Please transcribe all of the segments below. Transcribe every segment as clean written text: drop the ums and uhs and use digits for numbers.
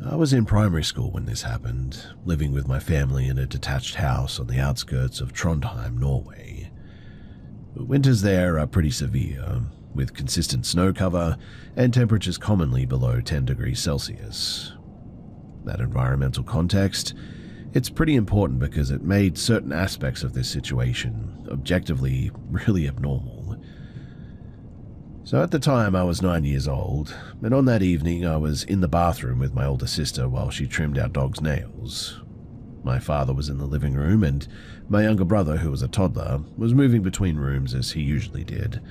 I was in primary school when this happened, living with my family in a detached house on the outskirts of Trondheim, Norway. Winters there are pretty severe, with consistent snow cover and temperatures commonly below 10 degrees Celsius. That environmental context, it's pretty important because it made certain aspects of this situation objectively really abnormal. So at the time I was 9 years old, and on that evening I was in the bathroom with my older sister while she trimmed our dog's nails. My father was in the living room and my younger brother, who was a toddler, was moving between rooms as he usually did.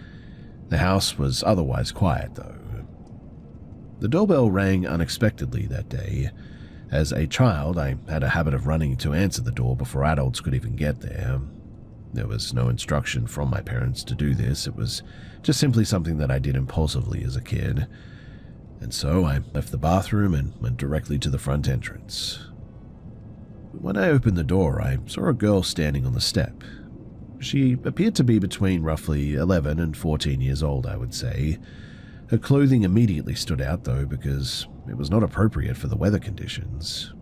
The house was otherwise quiet though. The doorbell rang unexpectedly that day. As a child, I had a habit of running to answer the door before adults could even get there. There was no instruction from my parents to do this. It was just simply something that I did impulsively as a kid. And so I left the bathroom and went directly to the front entrance. When I opened the door, I saw a girl standing on the step. She appeared to be between roughly 11 and 14 years old, I would say. Her clothing immediately stood out, though, because it was not appropriate for the weather conditions.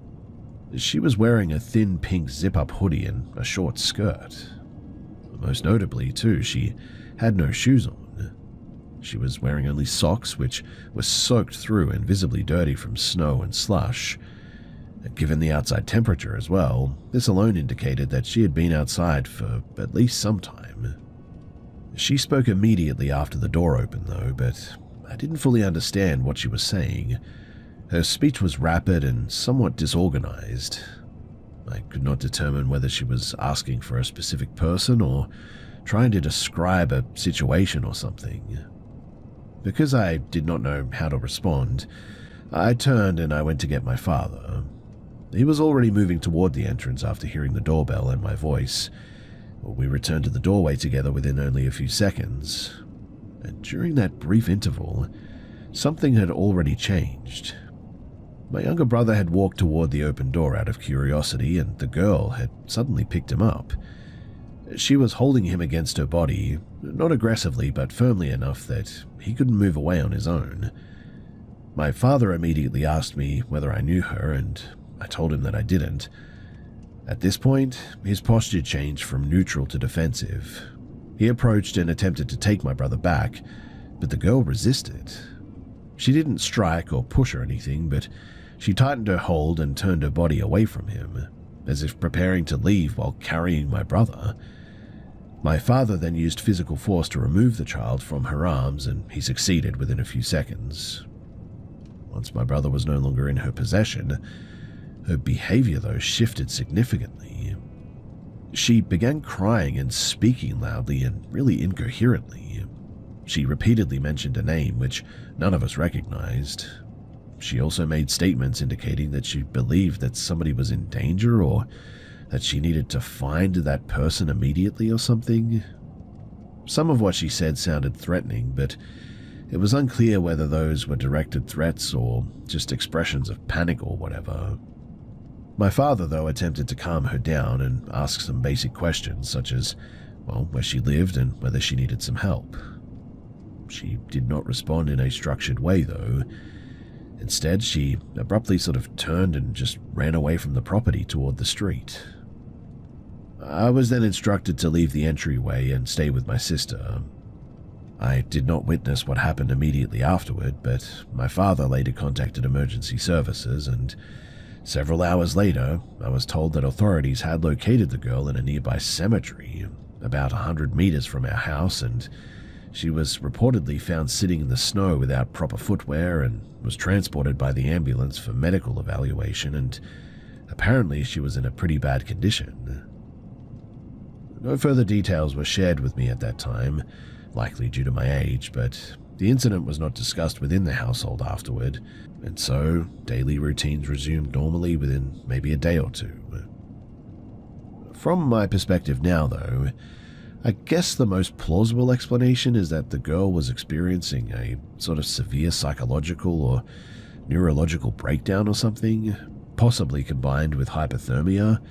She was wearing a thin pink zip-up hoodie and a short skirt. Most notably, too, she had no shoes on. She was wearing only socks, which were soaked through and visibly dirty from snow and slush. Given the outside temperature as well, this alone indicated that she had been outside for at least some time. She spoke immediately after the door opened, though, but I didn't fully understand what she was saying. Her speech was rapid and somewhat disorganized. I could not determine whether she was asking for a specific person or trying to describe a situation or something. Because I did not know how to respond, I turned and I went to get my father. He was already moving toward the entrance after hearing the doorbell and my voice. We returned to the doorway together within only a few seconds. And during that brief interval, something had already changed. My younger brother had walked toward the open door out of curiosity, and the girl had suddenly picked him up. She was holding him against her body, not aggressively but firmly enough that he couldn't move away on his own. My father immediately asked me whether I knew her, and I told him that I didn't. At this point, his posture changed from neutral to defensive. He approached and attempted to take my brother back, but the girl resisted. She didn't strike or push or anything, but she tightened her hold and turned her body away from him, as if preparing to leave while carrying my brother. My father then used physical force to remove the child from her arms, and he succeeded within a few seconds. Once my brother was no longer in her possession, her behavior, though, shifted significantly. She began crying and speaking loudly and really incoherently. She repeatedly mentioned a name which none of us recognized. She also made statements indicating that she believed that somebody was in danger or that she needed to find that person immediately or something. Some of what she said sounded threatening, but it was unclear whether those were directed threats or just expressions of panic or whatever. My father, though, attempted to calm her down and ask some basic questions such as, well, where she lived and whether she needed some help. She did not respond in a structured way, though. Instead, she abruptly sort of turned and just ran away from the property toward the street. I was then instructed to leave the entryway and stay with my sister. I did not witness what happened immediately afterward, but my father later contacted emergency services, and several hours later, I was told that authorities had located the girl in a nearby cemetery, about 100 meters from our house, and she was reportedly found sitting in the snow without proper footwear and was transported by the ambulance for medical evaluation, and apparently she was in a pretty bad condition. No further details were shared with me at that time, likely due to my age, but the incident was not discussed within the household afterward, and so daily routines resumed normally within maybe a day or two. From my perspective now, though, I guess the most plausible explanation is that the girl was experiencing a sort of severe psychological or neurological breakdown or something, possibly combined with hypothermia.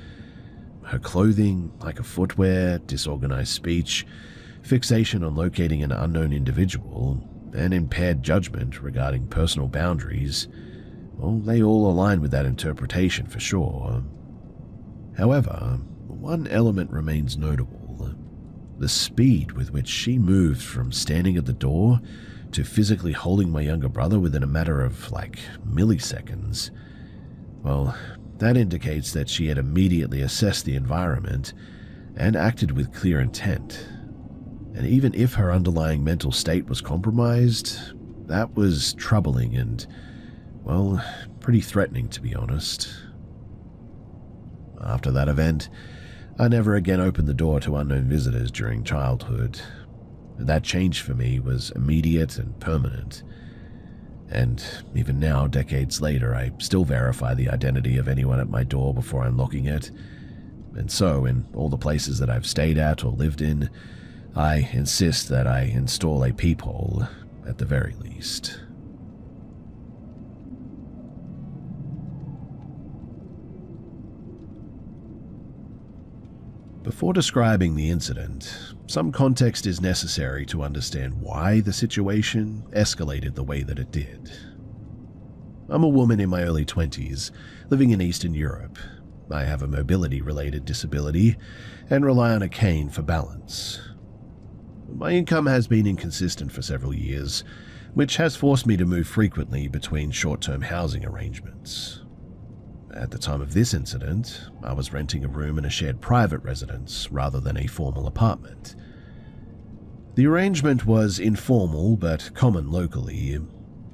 Her clothing, lack of footwear, disorganized speech, fixation on locating an unknown individual, and impaired judgment regarding personal boundaries Well, they all align with that interpretation for sure. However, one element remains notable. The speed with which she moved from standing at the door to physically holding my younger brother within a matter of, milliseconds. Well, that indicates that she had immediately assessed the environment and acted with clear intent. And even if her underlying mental state was compromised, that was troubling and, pretty threatening, to be honest. After that event, I never again opened the door to unknown visitors during childhood. That change for me was immediate and permanent. And even now, decades later, I still verify the identity of anyone at my door before unlocking it. And so, in all the places that I've stayed at or lived in, I insist that I install a peephole, at the very least. Before describing the incident, some context is necessary to understand why the situation escalated the way that it did. I'm a woman in my early 20s, living in Eastern Europe. I have a mobility-related disability and rely on a cane for balance. My income has been inconsistent for several years, which has forced me to move frequently between short-term housing arrangements. At the time of this incident, I was renting a room in a shared private residence rather than a formal apartment. The arrangement was informal but common locally.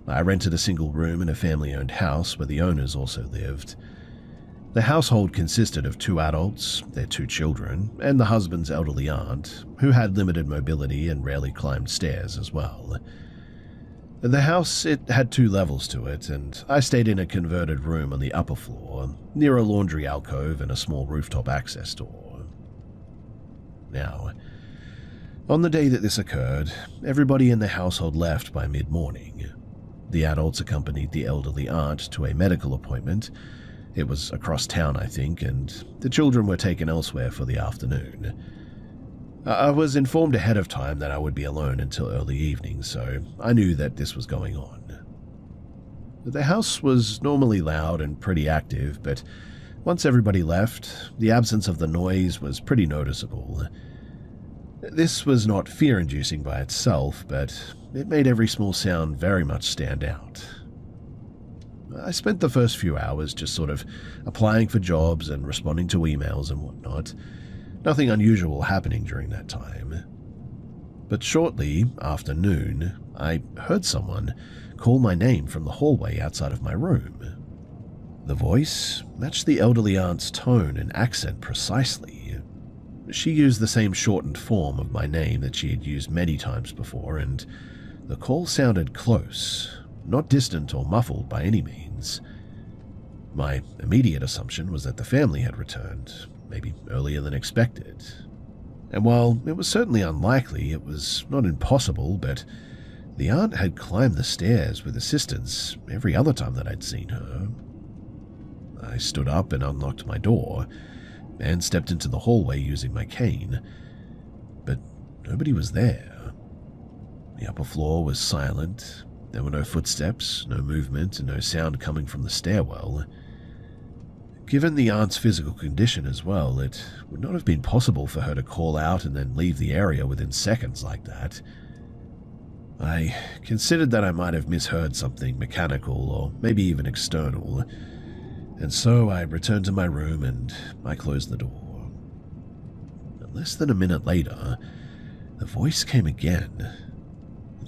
I rented a single room in a family-owned house where the owners also lived. The household consisted of 2 adults, their 2 children, and the husband's elderly aunt, who had limited mobility and rarely climbed stairs as well. The house, it had 2 levels to it, and I stayed in a converted room on the upper floor, near a laundry alcove and a small rooftop access door. Now, on the day that this occurred, everybody in the household left by mid-morning. The adults accompanied the elderly aunt to a medical appointment. It was across town, I think, and the children were taken elsewhere for the afternoon. I was informed ahead of time that I would be alone until early evening, so I knew that this was going on. The house was normally loud and pretty active, but once everybody left, the absence of the noise was pretty noticeable. This was not fear-inducing by itself, but it made every small sound very much stand out. I spent the first few hours just sort of applying for jobs and responding to emails and whatnot. Nothing unusual happening during that time. But shortly after noon, I heard someone call my name from the hallway outside of my room. The voice matched the elderly aunt's tone and accent precisely. She used the same shortened form of my name that she had used many times before, and the call sounded close, not distant or muffled by any means. My immediate assumption was that the family had returned, maybe earlier than expected. And while it was certainly unlikely, it was not impossible, but the aunt had climbed the stairs with assistance every other time that I'd seen her. I stood up and unlocked my door, and stepped into the hallway using my cane, but nobody was there. The upper floor was silent. There were no footsteps, no movement, and no sound coming from the stairwell. Given the aunt's physical condition as well, it would not have been possible for her to call out and then leave the area within seconds like that. I considered that I might have misheard something mechanical or maybe even external, and so I returned to my room and I closed the door. Less than a minute later, the voice came again.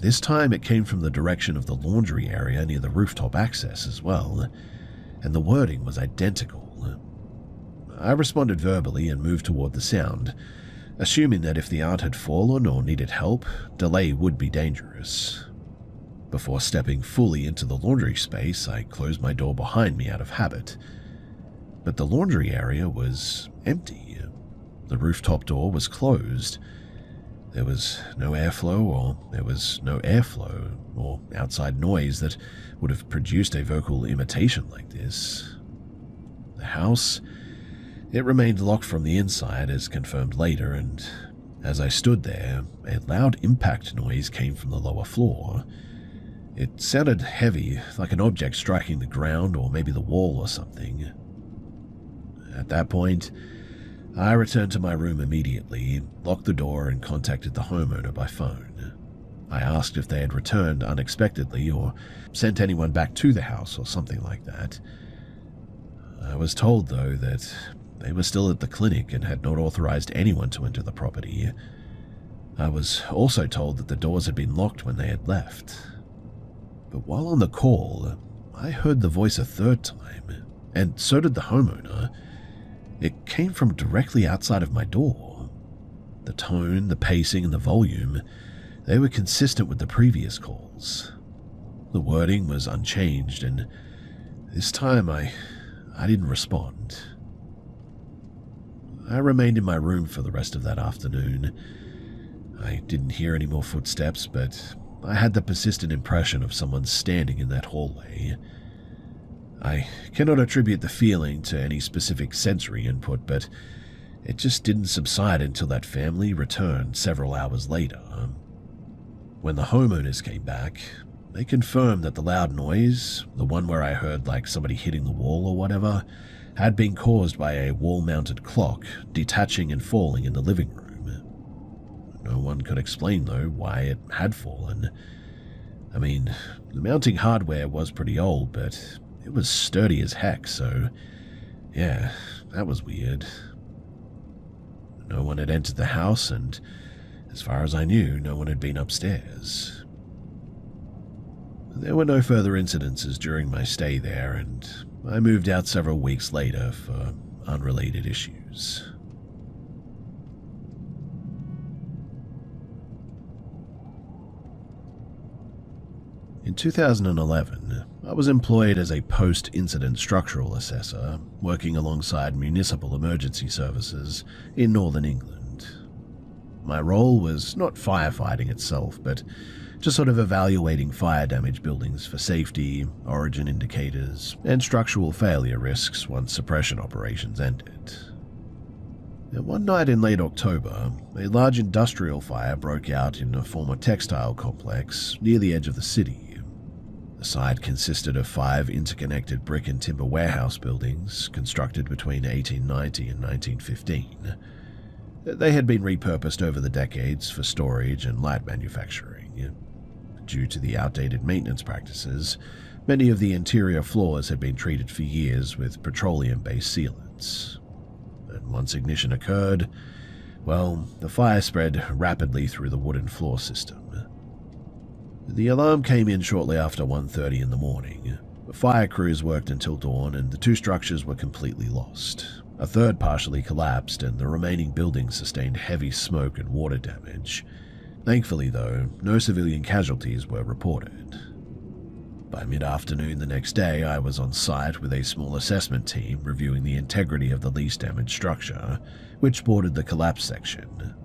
This time it came from the direction of the laundry area near the rooftop access as well, and the wording was identical. I responded verbally and moved toward the sound, assuming that if the aunt had fallen or needed help, delay would be dangerous. Before stepping fully into the laundry space, I closed my door behind me out of habit. But the laundry area was empty. The rooftop door was closed. There was no airflow or outside noise that would have produced a vocal imitation like this. The house, it remained locked from the inside as confirmed later, and as I stood there, a loud impact noise came from the lower floor. It sounded heavy, like an object striking the ground or maybe the wall or something. At that point, I returned to my room immediately, locked the door, and contacted the homeowner by phone. I asked if they had returned unexpectedly or sent anyone back to the house or something like that. I was told, though, that they were still at the clinic and had not authorized anyone to enter the property. I was also told that the doors had been locked when they had left. But while on the call, I heard the voice a third time, and so did the homeowner. It came from directly outside of my door. The tone, the pacing, and the volume, they were consistent with the previous calls. The wording was unchanged, and this time I didn't respond. I remained in my room for the rest of that afternoon. I didn't hear any more footsteps, but I had the persistent impression of someone standing in that hallway. I cannot attribute the feeling to any specific sensory input, but it just didn't subside until that family returned several hours later. When the homeowners came back, they confirmed that the loud noise, the one where I heard like somebody hitting the wall or whatever, had been caused by a wall-mounted clock detaching and falling in the living room. No one could explain, though, why it had fallen. I mean, the mounting hardware was pretty old, but it was sturdy as heck, so yeah, that was weird. No one had entered the house, and as far as I knew, no one had been upstairs. There were no further incidences during my stay there, and I moved out several weeks later for unrelated issues. In 2011, I was employed as a post-incident structural assessor, working alongside municipal emergency services in northern England. My role was not firefighting itself, but just sort of evaluating fire-damaged buildings for safety, origin indicators, and structural failure risks once suppression operations ended. Now, one night in late October, a large industrial fire broke out in a former textile complex near the edge of the city. The site consisted of 5 interconnected brick and timber warehouse buildings constructed between 1890 and 1915. They had been repurposed over the decades for storage and light manufacturing. Due to the outdated maintenance practices, many of the interior floors had been treated for years with petroleum-based sealants. And once ignition occurred, well, the fire spread rapidly through the wooden floor system. The alarm came in shortly after 1:30 in the morning. The fire crews worked until dawn, and the 2 structures were completely lost. A third partially collapsed, and the remaining buildings sustained heavy smoke and water damage. Thankfully, though, no civilian casualties were reported. By mid-afternoon the next day, I was on site with a small assessment team reviewing the integrity of the least damaged structure, which bordered the collapse section.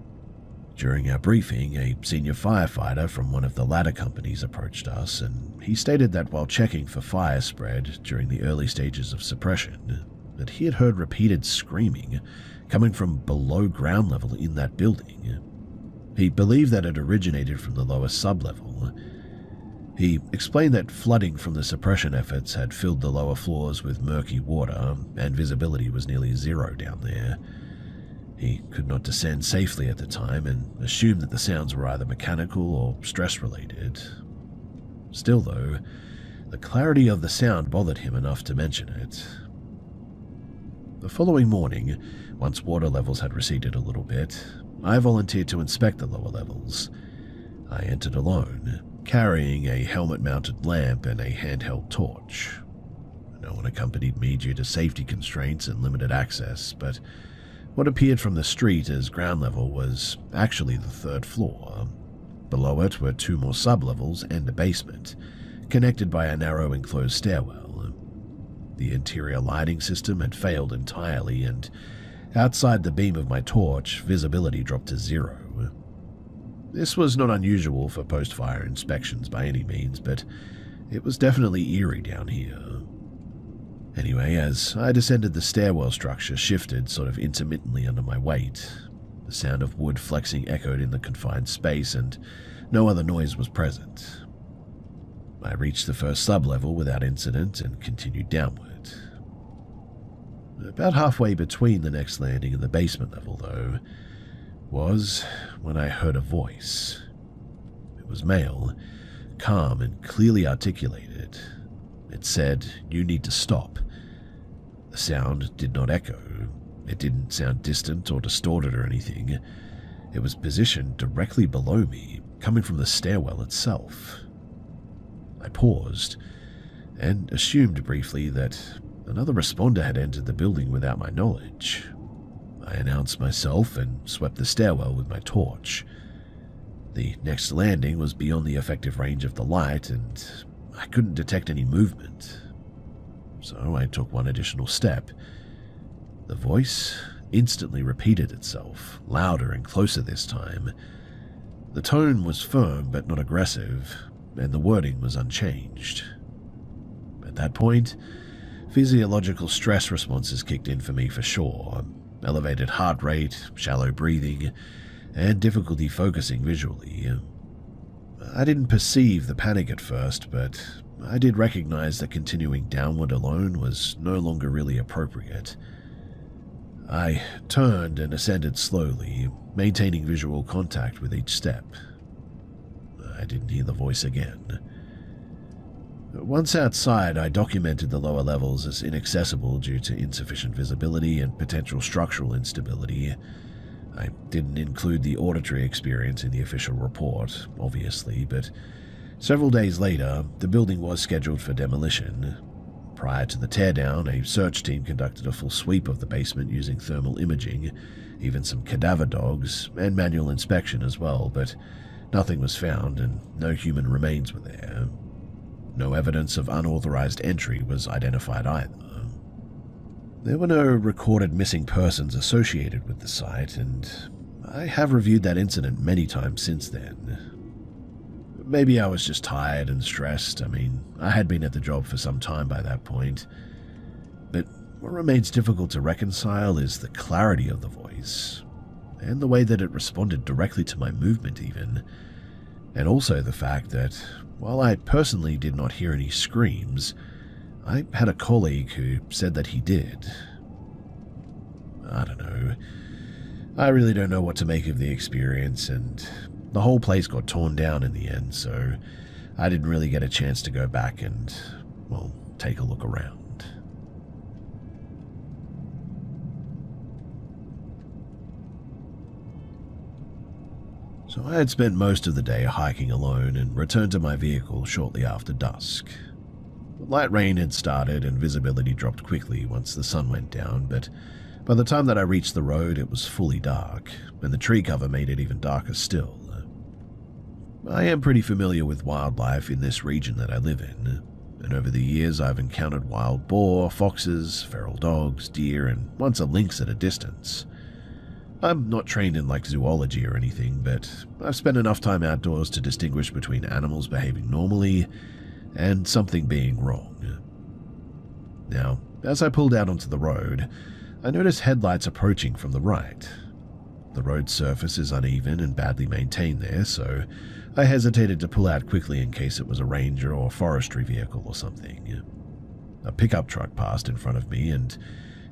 During our briefing, a senior firefighter from one of the ladder companies approached us, and he stated that while checking for fire spread during the early stages of suppression, that he had heard repeated screaming coming from below ground level in that building. He believed that it originated from the lower sublevel. He explained that flooding from the suppression efforts had filled the lower floors with murky water, and visibility was nearly zero down there. He could not descend safely at the time and assumed that the sounds were either mechanical or stress-related. Still, though, the clarity of the sound bothered him enough to mention it. The following morning, once water levels had receded a little bit, I volunteered to inspect the lower levels. I entered alone, carrying a helmet-mounted lamp and a handheld torch. No one accompanied me due to safety constraints and limited access, but what appeared from the street as ground level was actually the 3rd floor. Below it were 2 more sublevels and a basement, connected by a narrow enclosed stairwell. The interior lighting system had failed entirely, and outside the beam of my torch, visibility dropped to 0. This was not unusual for post-fire inspections by any means, but it was definitely eerie down here. Anyway, as I descended, the stairwell structure shifted sort of intermittently under my weight. The sound of wood flexing echoed in the confined space, and no other noise was present. I reached the first sublevel without incident and continued downward. About halfway between the next landing and the basement level, though, was when I heard a voice. It was male, calm and clearly articulated. It said, "You need to stop." The sound did not echo. It didn't sound distant or distorted or anything. It was positioned directly below me, coming from the stairwell itself. I paused and assumed briefly that another responder had entered the building without my knowledge. I announced myself and swept the stairwell with my torch. The next landing was beyond the effective range of the light, and I couldn't detect any movement. So I took one additional step. The voice instantly repeated itself, louder and closer this time. The tone was firm but not aggressive, and the wording was unchanged. At that point, physiological stress responses kicked in for me for sure. Elevated heart rate, shallow breathing, and difficulty focusing visually. I didn't perceive the panic at first, but I did recognize that continuing downward alone was no longer really appropriate. I turned and ascended slowly, maintaining visual contact with each step. I didn't hear the voice again. Once outside, I documented the lower levels as inaccessible due to insufficient visibility and potential structural instability. I didn't include the auditory experience in the official report, obviously, but several days later, the building was scheduled for demolition. Prior to the teardown, a search team conducted a full sweep of the basement using thermal imaging, even some cadaver dogs, and manual inspection as well, but nothing was found and no human remains were there. No evidence of unauthorized entry was identified either. There were no recorded missing persons associated with the site, and I have reviewed that incident many times since then. Maybe I was just tired and stressed. I mean, I had been at the job for some time by that point. But what remains difficult to reconcile is the clarity of the voice, and the way that it responded directly to my movement even, and also the fact that, while I personally did not hear any screams, I had a colleague who said that he did. I don't know. I really don't know what to make of the experience, and the whole place got torn down in the end, so I didn't really get a chance to go back and, well, take a look around. So I had spent most of the day hiking alone and returned to my vehicle shortly after dusk. Light rain had started and visibility dropped quickly once the sun went down, but by the time that I reached the road it was fully dark, and the tree cover made it even darker still. I am pretty familiar with wildlife in this region that I live in, and over the years I've encountered wild boar, foxes, feral dogs, deer, and once a lynx at a distance. I'm not trained in zoology or anything, but I've spent enough time outdoors to distinguish between animals behaving normally and something being wrong. Now, as I pulled out onto the road, I noticed headlights approaching from the right. The road surface is uneven and badly maintained there, so I hesitated to pull out quickly in case it was a ranger or forestry vehicle or something. A pickup truck passed in front of me, and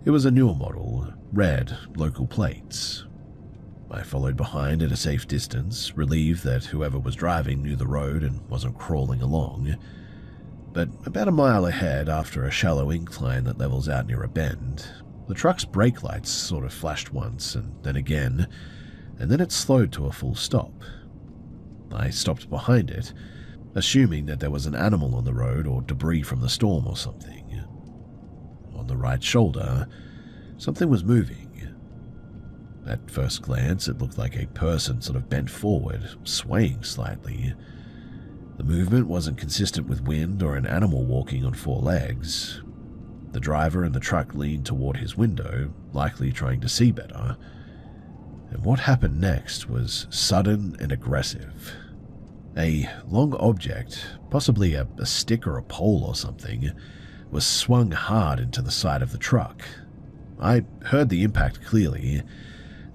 it was a newer model, red, local plates. I followed behind at a safe distance, relieved that whoever was driving knew the road and wasn't crawling along. But about a mile ahead, after a shallow incline that levels out near a bend, the truck's brake lights sort of flashed once and then again, and then it slowed to a full stop. I stopped behind it, assuming that there was an animal on the road or debris from the storm or something. On the right shoulder, something was moving. At first glance, it looked like a person sort of bent forward, swaying slightly. The movement wasn't consistent with wind or an animal walking on four legs. The driver in the truck leaned toward his window, likely trying to see better. And what happened next was sudden and aggressive. A long object, possibly a stick or a pole or something, was swung hard into the side of the truck. I heard the impact clearly.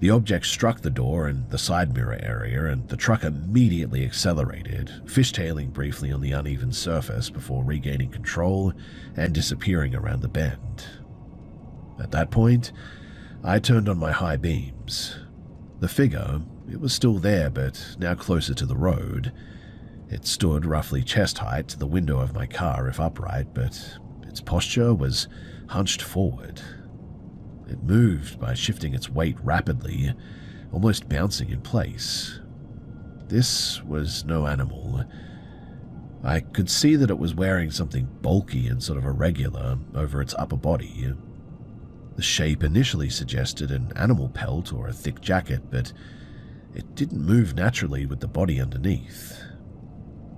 The object struck the door and the side mirror area, and the truck immediately accelerated, fishtailing briefly on the uneven surface before regaining control and disappearing around the bend. At that point, I turned on my high beams. The figure, it was still there, but now closer to the road. It stood roughly chest height to the window of my car if upright, but its posture was hunched forward. It moved by shifting its weight rapidly, almost bouncing in place. This was no animal. I could see that it was wearing something bulky and sort of irregular over its upper body. The shape initially suggested an animal pelt or a thick jacket, but it didn't move naturally with the body underneath.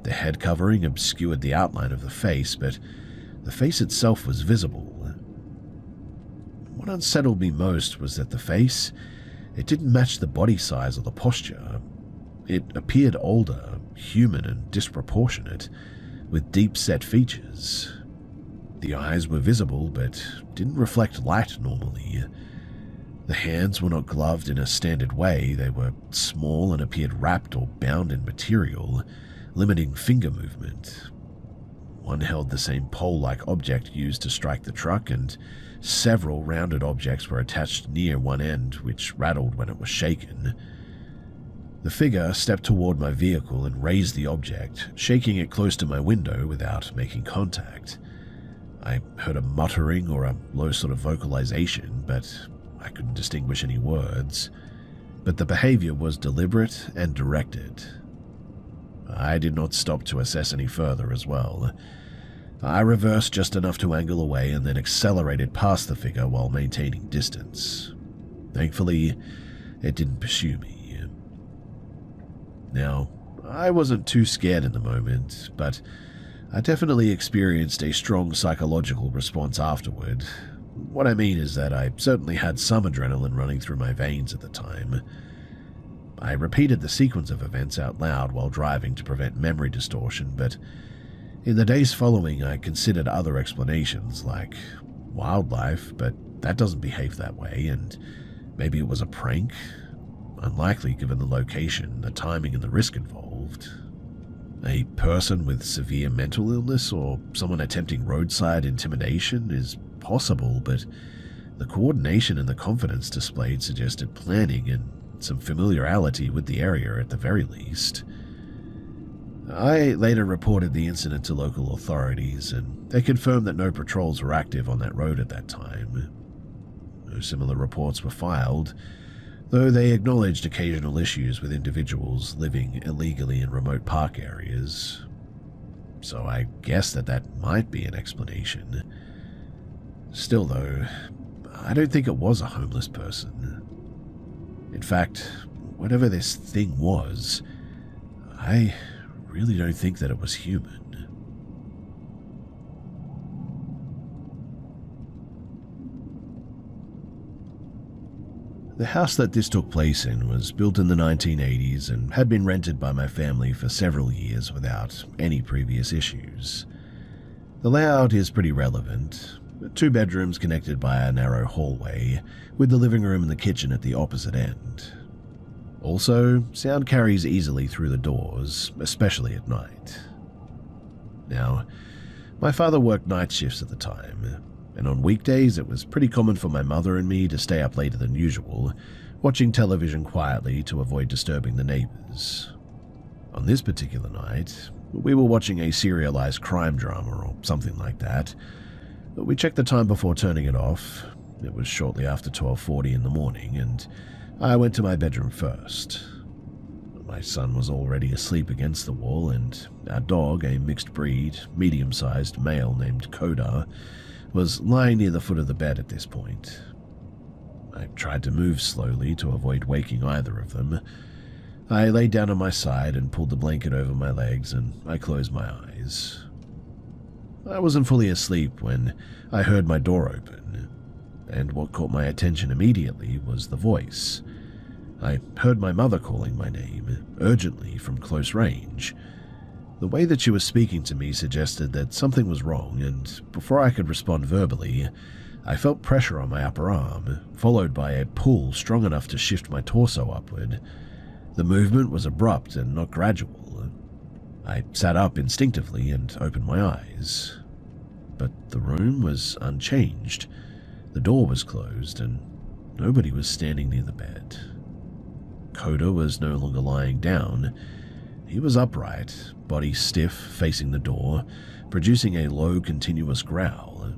The head covering obscured the outline of the face, but the face itself was visible. What unsettled me most was that the face, it didn't match the body size or the posture. It appeared older, human and disproportionate, with deep-set features. The eyes were visible, but didn't reflect light normally. The hands were not gloved in a standard way. They were small and appeared wrapped or bound in material, limiting finger movement. One held the same pole-like object used to strike the truck, and several rounded objects were attached near one end, which rattled when it was shaken. The figure stepped toward my vehicle and raised the object, shaking it close to my window without making contact. I heard a muttering or a low sort of vocalization, but I couldn't distinguish any words. But the behavior was deliberate and directed. I did not stop to assess any further as well. I reversed just enough to angle away and then accelerated past the figure while maintaining distance. Thankfully, it didn't pursue me. Now, I wasn't too scared in the moment, but I definitely experienced a strong psychological response afterward. What I mean is that I certainly had some adrenaline running through my veins at the time. I repeated the sequence of events out loud while driving to prevent memory distortion, but in the days following I considered other explanations, like wildlife, but that doesn't behave that way, and maybe it was a prank. Unlikely given the location, the timing, and the risk involved. A person with severe mental illness or someone attempting roadside intimidation is possible, but the coordination and the confidence displayed suggested planning and some familiarity with the area at the very least. I later reported the incident to local authorities, and they confirmed that no patrols were active on that road at that time. No similar reports were filed, though they acknowledged occasional issues with individuals living illegally in remote park areas. So I guess that might be an explanation. Still though, I don't think it was a homeless person. In fact, whatever this thing was, I really don't think that it was human. The house that this took place in was built in the 1980s and had been rented by my family for several years without any previous issues. The layout is pretty relevant. 2 bedrooms connected by a narrow hallway, with the living room and the kitchen at the opposite end. Also, sound carries easily through the doors, especially at night. Now, my father worked night shifts at the time, and on weekdays it was pretty common for my mother and me to stay up later than usual, watching television quietly to avoid disturbing the neighbors. On this particular night, we were watching a serialized crime drama or something like that. We checked the time before turning it off. It was shortly after 12:40 in the morning, and I went to my bedroom first. My son was already asleep against the wall, and our dog, a mixed breed, medium-sized male named Koda, was lying near the foot of the bed at this point. I tried to move slowly to avoid waking either of them. I lay down on my side and pulled the blanket over my legs, and I closed my eyes. I wasn't fully asleep when I heard my door open, and what caught my attention immediately was the voice. I heard my mother calling my name, urgently from close range. The way that she was speaking to me suggested that something was wrong, and before I could respond verbally, I felt pressure on my upper arm, followed by a pull strong enough to shift my torso upward. The movement was abrupt and not gradual. I sat up instinctively and opened my eyes. But the room was unchanged. The door was closed and nobody was standing near the bed. Coda was no longer lying down. He was upright, body stiff, facing the door, producing a low, continuous growl.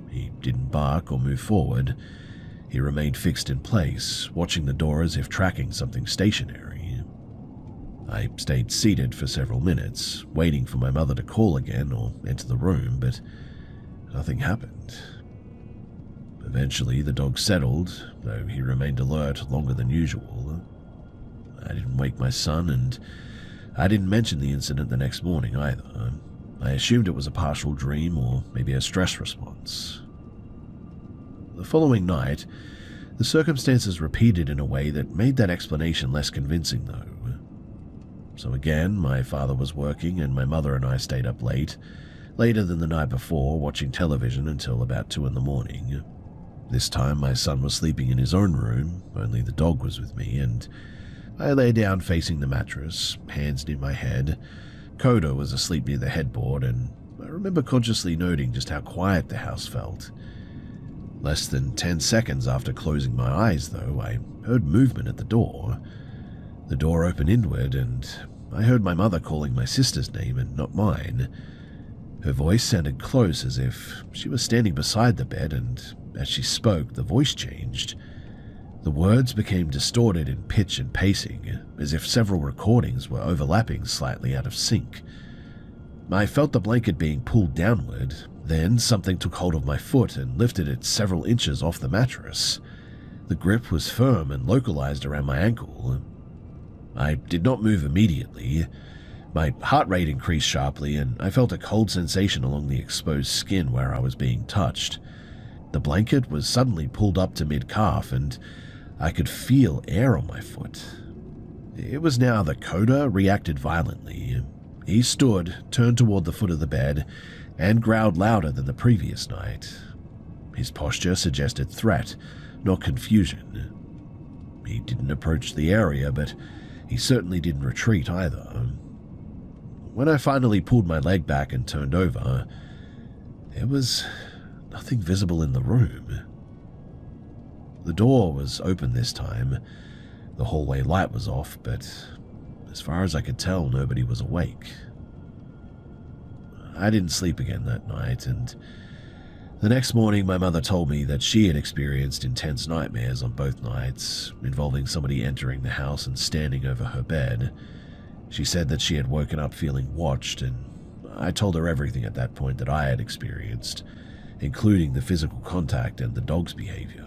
He didn't bark or move forward. He remained fixed in place, watching the door as if tracking something stationary. I stayed seated for several minutes, waiting for my mother to call again or enter the room, but nothing happened. Eventually, the dog settled, though he remained alert longer than usual. I didn't wake my son, and I didn't mention the incident the next morning either. I assumed it was a partial dream or maybe a stress response. The following night, the circumstances repeated in a way that made that explanation less convincing, though. So again, my father was working and my mother and I stayed up late, later than the night before, watching television until about 2 a.m. This time my son was sleeping in his own room, only the dog was with me, and I lay down facing the mattress, hands near my head. Coda was asleep near the headboard, and I remember consciously noting just how quiet the house felt. Less than 10 seconds after closing my eyes, though, I heard movement at the door. The door opened inward, and I heard my mother calling my sister's name and not mine. Her voice sounded close, as if she was standing beside the bed, and as she spoke, the voice changed. The words became distorted in pitch and pacing, as if several recordings were overlapping slightly out of sync. I felt the blanket being pulled downward. Then something took hold of my foot and lifted it several inches off the mattress. The grip was firm and localized around my ankle. I did not move immediately. My heart rate increased sharply, and I felt a cold sensation along the exposed skin where I was being touched. The blanket was suddenly pulled up to mid-calf, and I could feel air on my foot. It was now that Coda reacted violently. He stood, turned toward the foot of the bed, and growled louder than the previous night. His posture suggested threat, not confusion. He didn't approach the area, but he certainly didn't retreat either. When I finally pulled my leg back and turned over, there was nothing visible in the room. The door was open this time. The hallway light was off, but as far as I could tell, nobody was awake. I didn't sleep again that night, and the next morning my mother told me that she had experienced intense nightmares on both nights, involving somebody entering the house and standing over her bed. She said that she had woken up feeling watched, and I told her everything at that point that I had experienced, including the physical contact and the dog's behavior.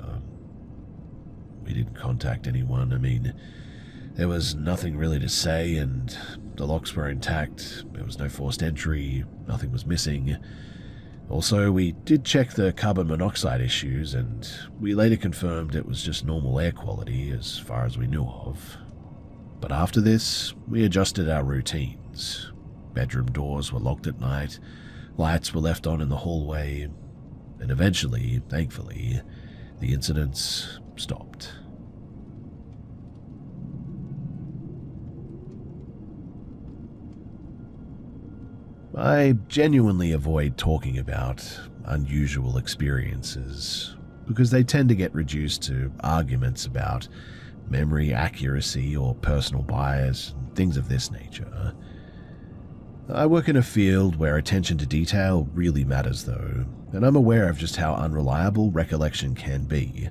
We didn't contact anyone. There was nothing really to say, and the locks were intact. There was no forced entry, nothing was missing. Also, we did check the carbon monoxide issues, and we later confirmed it was just normal air quality as far as we knew of. But after this, we adjusted our routines. Bedroom doors were locked at night, lights were left on in the hallway, and eventually, thankfully, the incidents stopped. I genuinely avoid talking about unusual experiences because they tend to get reduced to arguments about memory accuracy or personal bias and things of this nature. I work in a field where attention to detail really matters though, and I'm aware of just how unreliable recollection can be.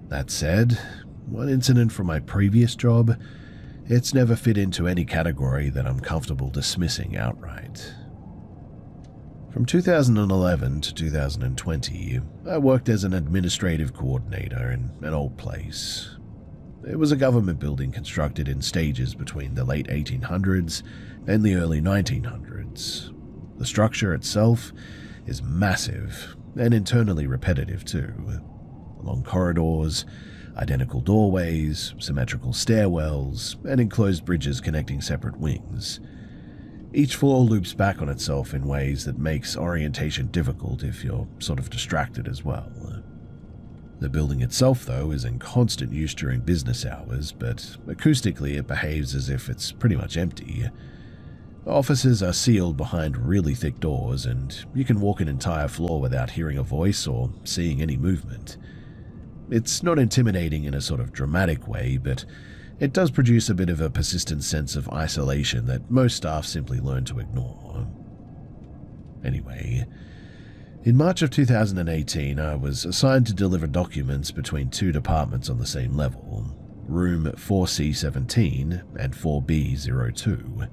That said, one incident from my previous job, it's never fit into any category that I'm comfortable dismissing outright. From 2011 to 2020, I worked as an administrative coordinator in an old place. It was a government building constructed in stages between the late 1800s and the early 1900s. The structure itself is massive and internally repetitive too. Long corridors, identical doorways, symmetrical stairwells, and enclosed bridges connecting separate wings. Each floor loops back on itself in ways that makes orientation difficult if you're sort of distracted as well. The building itself, though, is in constant use during business hours, but acoustically it behaves as if it's pretty much empty. Offices are sealed behind really thick doors, and you can walk an entire floor without hearing a voice or seeing any movement. It's not intimidating in a sort of dramatic way, but it does produce a bit of a persistent sense of isolation that most staff simply learn to ignore. Anyway, in March of 2018, I was assigned to deliver documents between two departments on the same level, room 4C17 and 4B02.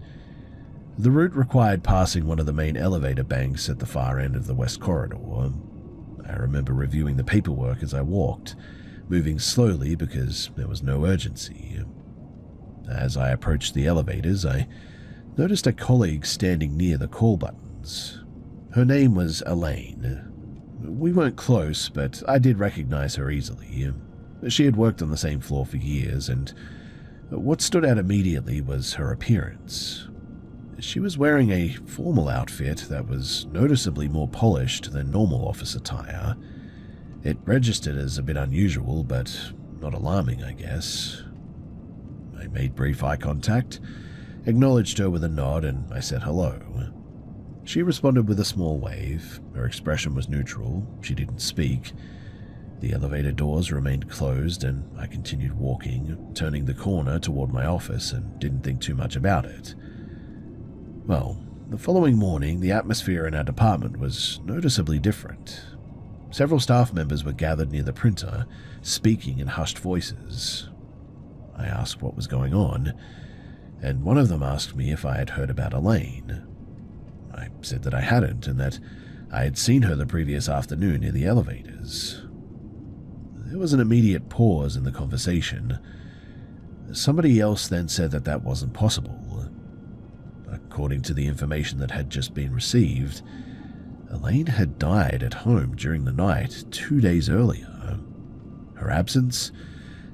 The route required passing one of the main elevator banks at the far end of the west corridor. I remember reviewing the paperwork as I walked, moving slowly because there was no urgency. As I approached the elevators, I noticed a colleague standing near the call buttons. Her name was Elaine. We weren't close, but I did recognize her easily. She had worked on the same floor for years, and what stood out immediately was her appearance. She was wearing a formal outfit that was noticeably more polished than normal office attire. It registered as a bit unusual, but not alarming, I guess. I made brief eye contact, acknowledged her with a nod, and I said hello. She responded with a small wave. Her expression was neutral. She didn't speak. The elevator doors remained closed, and I continued walking, turning the corner toward my office, and didn't think too much about it. Well, the following morning, the atmosphere in our department was noticeably different. Several staff members were gathered near the printer, speaking in hushed voices. I asked what was going on, and one of them asked me if I had heard about Elaine. I said that I hadn't, and that I had seen her the previous afternoon near the elevators. There was an immediate pause in the conversation. Somebody else then said that that wasn't possible. According to the information that had just been received, Elaine had died at home during the night 2 days earlier. Her absence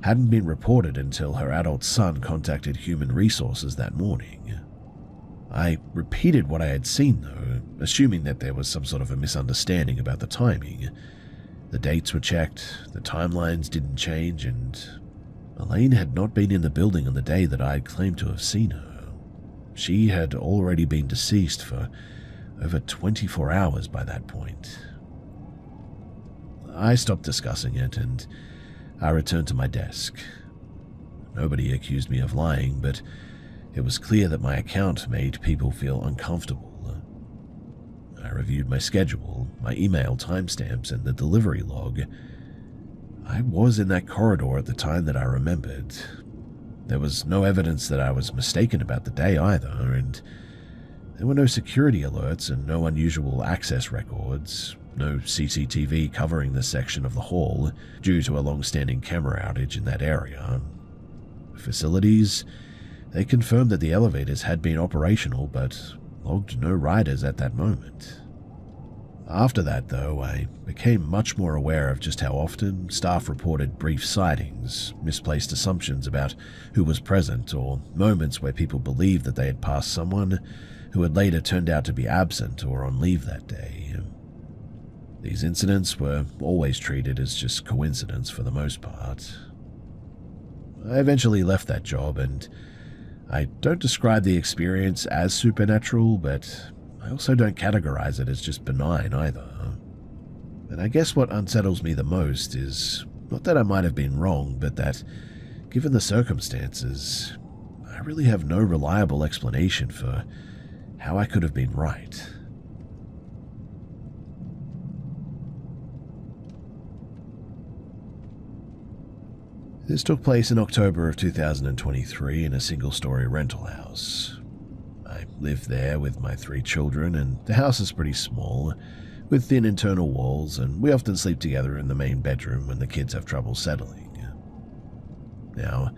hadn't been reported until her adult son contacted Human Resources that morning. I repeated what I had seen, though, assuming that there was some sort of a misunderstanding about the timing. The dates were checked, the timelines didn't change, and Elaine had not been in the building on the day that I had claimed to have seen her. She had already been deceased for over 24 hours by that point. I stopped discussing it, and I returned to my desk. Nobody accused me of lying, but it was clear that my account made people feel uncomfortable. I reviewed my schedule, my email timestamps, and the delivery log. I was in that corridor at the time that I remembered. There was no evidence that I was mistaken about the day either, and there were no security alerts and no unusual access records, no CCTV covering this section of the hall due to a long-standing camera outage in that area. Facilities, they confirmed that the elevators had been operational but logged no riders at that moment. After that, though, I became much more aware of just how often staff reported brief sightings, misplaced assumptions about who was present, or moments where people believed that they had passed someone who had later turned out to be absent or on leave that day. These incidents were always treated as just coincidence for the most part. I eventually left that job, and I don't describe the experience as supernatural, but I also don't categorize it as just benign either. And I guess what unsettles me the most is not that I might have been wrong, but that, given the circumstances, I really have no reliable explanation for how I could have been right. This took place in October of 2023 in a single-story rental house. I live there with my 3 children, and the house is pretty small, with thin internal walls, and we often sleep together in the main bedroom when the kids have trouble settling. Now,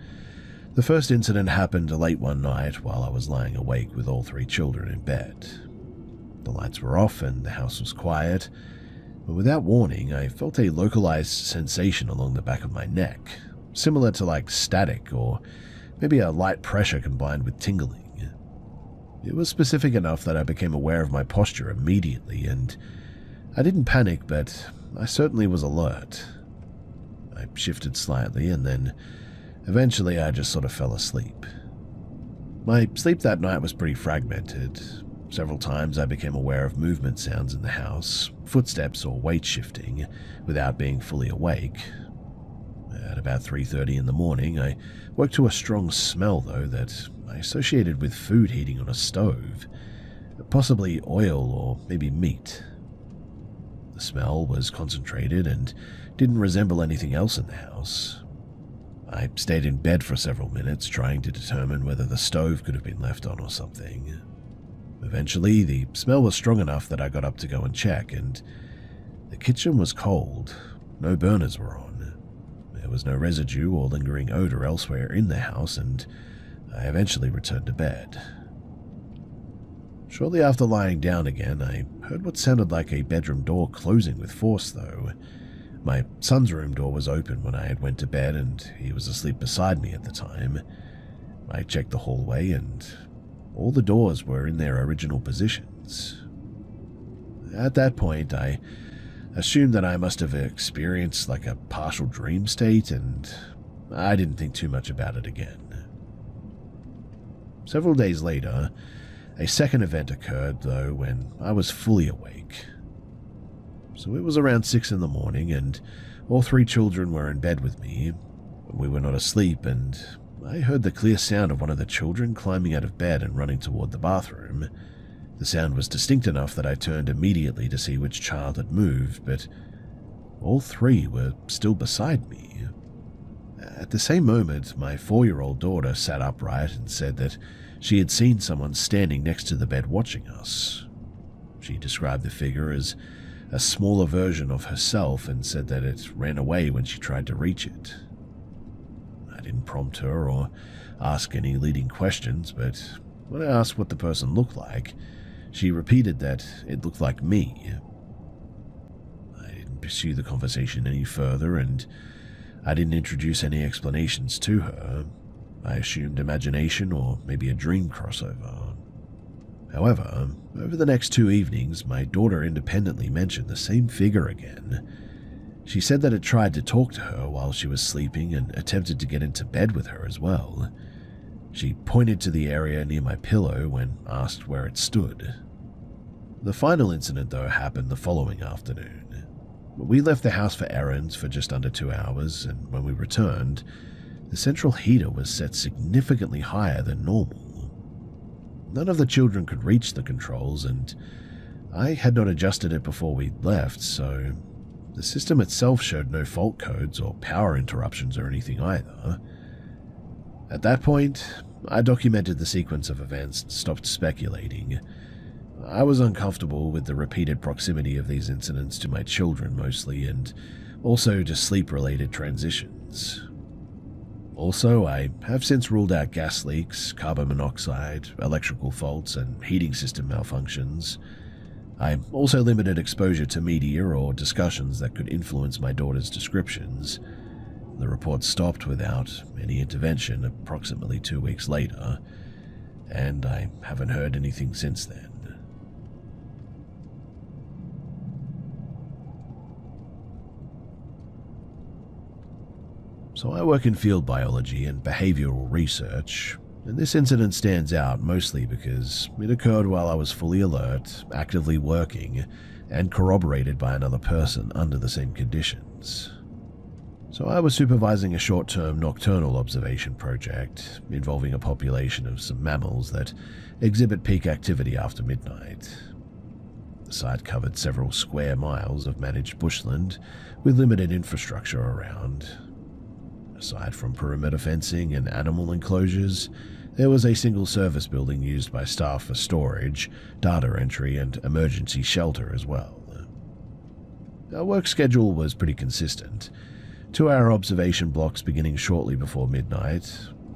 the first incident happened late one night while I was lying awake with all 3 children in bed. The lights were off and the house was quiet, but without warning, I felt a localized sensation along the back of my neck, similar to like static or maybe a light pressure combined with tingling. It was specific enough that I became aware of my posture immediately, and I didn't panic, but I certainly was alert. I shifted slightly, and then eventually I just sort of fell asleep. My sleep that night was pretty fragmented. Several times I became aware of movement sounds in the house, footsteps or weight shifting, without being fully awake. At about 3:30 in the morning, I woke to a strong smell, though, that I associated with food heating on a stove, possibly oil or maybe meat. The smell was concentrated and didn't resemble anything else in the house. I stayed in bed for several minutes, trying to determine whether the stove could have been left on or something. Eventually, the smell was strong enough that I got up to go and check, and the kitchen was cold. No burners were on. There was no residue or lingering odor elsewhere in the house, and I eventually returned to bed. Shortly after lying down again, I heard what sounded like a bedroom door closing with force, though. My son's room door was open when I had went to bed, and he was asleep beside me at the time. I checked the hallway, and all the doors were in their original positions. At that point, I assumed that I must have experienced like a partial dream state, and I didn't think too much about it again. Several days later, a second event occurred, though, when I was fully awake. So it was around 6 in the morning, and all 3 children were in bed with me. We were not asleep, and I heard the clear sound of one of the children climbing out of bed and running toward the bathroom. The sound was distinct enough that I turned immediately to see which child had moved, but all 3 were still beside me. At the same moment, my 4-year-old daughter sat upright and said that she had seen someone standing next to the bed watching us. She described the figure as a smaller version of herself and said that it ran away when she tried to reach it. I didn't prompt her or ask any leading questions, but when I asked what the person looked like, she repeated that it looked like me. I didn't pursue the conversation any further, and I didn't introduce any explanations to her. I assumed imagination or maybe a dream crossover. However, over the next 2 evenings, my daughter independently mentioned the same figure again. She said that it tried to talk to her while she was sleeping and attempted to get into bed with her as well. She pointed to the area near my pillow when asked where it stood. The final incident, though, happened the following afternoon. We left the house for errands for just under 2 hours, and when we returned, the central heater was set significantly higher than normal. None of the children could reach the controls, and I had not adjusted it before we left, so the system itself showed no fault codes or power interruptions or anything either. At that point, I documented the sequence of events and stopped speculating. I was uncomfortable with the repeated proximity of these incidents to my children mostly, and also to sleep-related transitions. Also, I have since ruled out gas leaks, carbon monoxide, electrical faults, and heating system malfunctions. I also limited exposure to media or discussions that could influence my daughter's descriptions. The report stopped without any intervention approximately 2 weeks later, and I haven't heard anything since then. So I work in field biology and behavioral research, and this incident stands out mostly because it occurred while I was fully alert, actively working, and corroborated by another person under the same conditions. So I was supervising a short-term nocturnal observation project involving a population of some mammals that exhibit peak activity after midnight. The site covered several square miles of managed bushland with limited infrastructure around. Aside from perimeter fencing and animal enclosures, there was a single service building used by staff for storage, data entry, and emergency shelter as well. Our work schedule was pretty consistent. 2-hour observation blocks beginning shortly before midnight.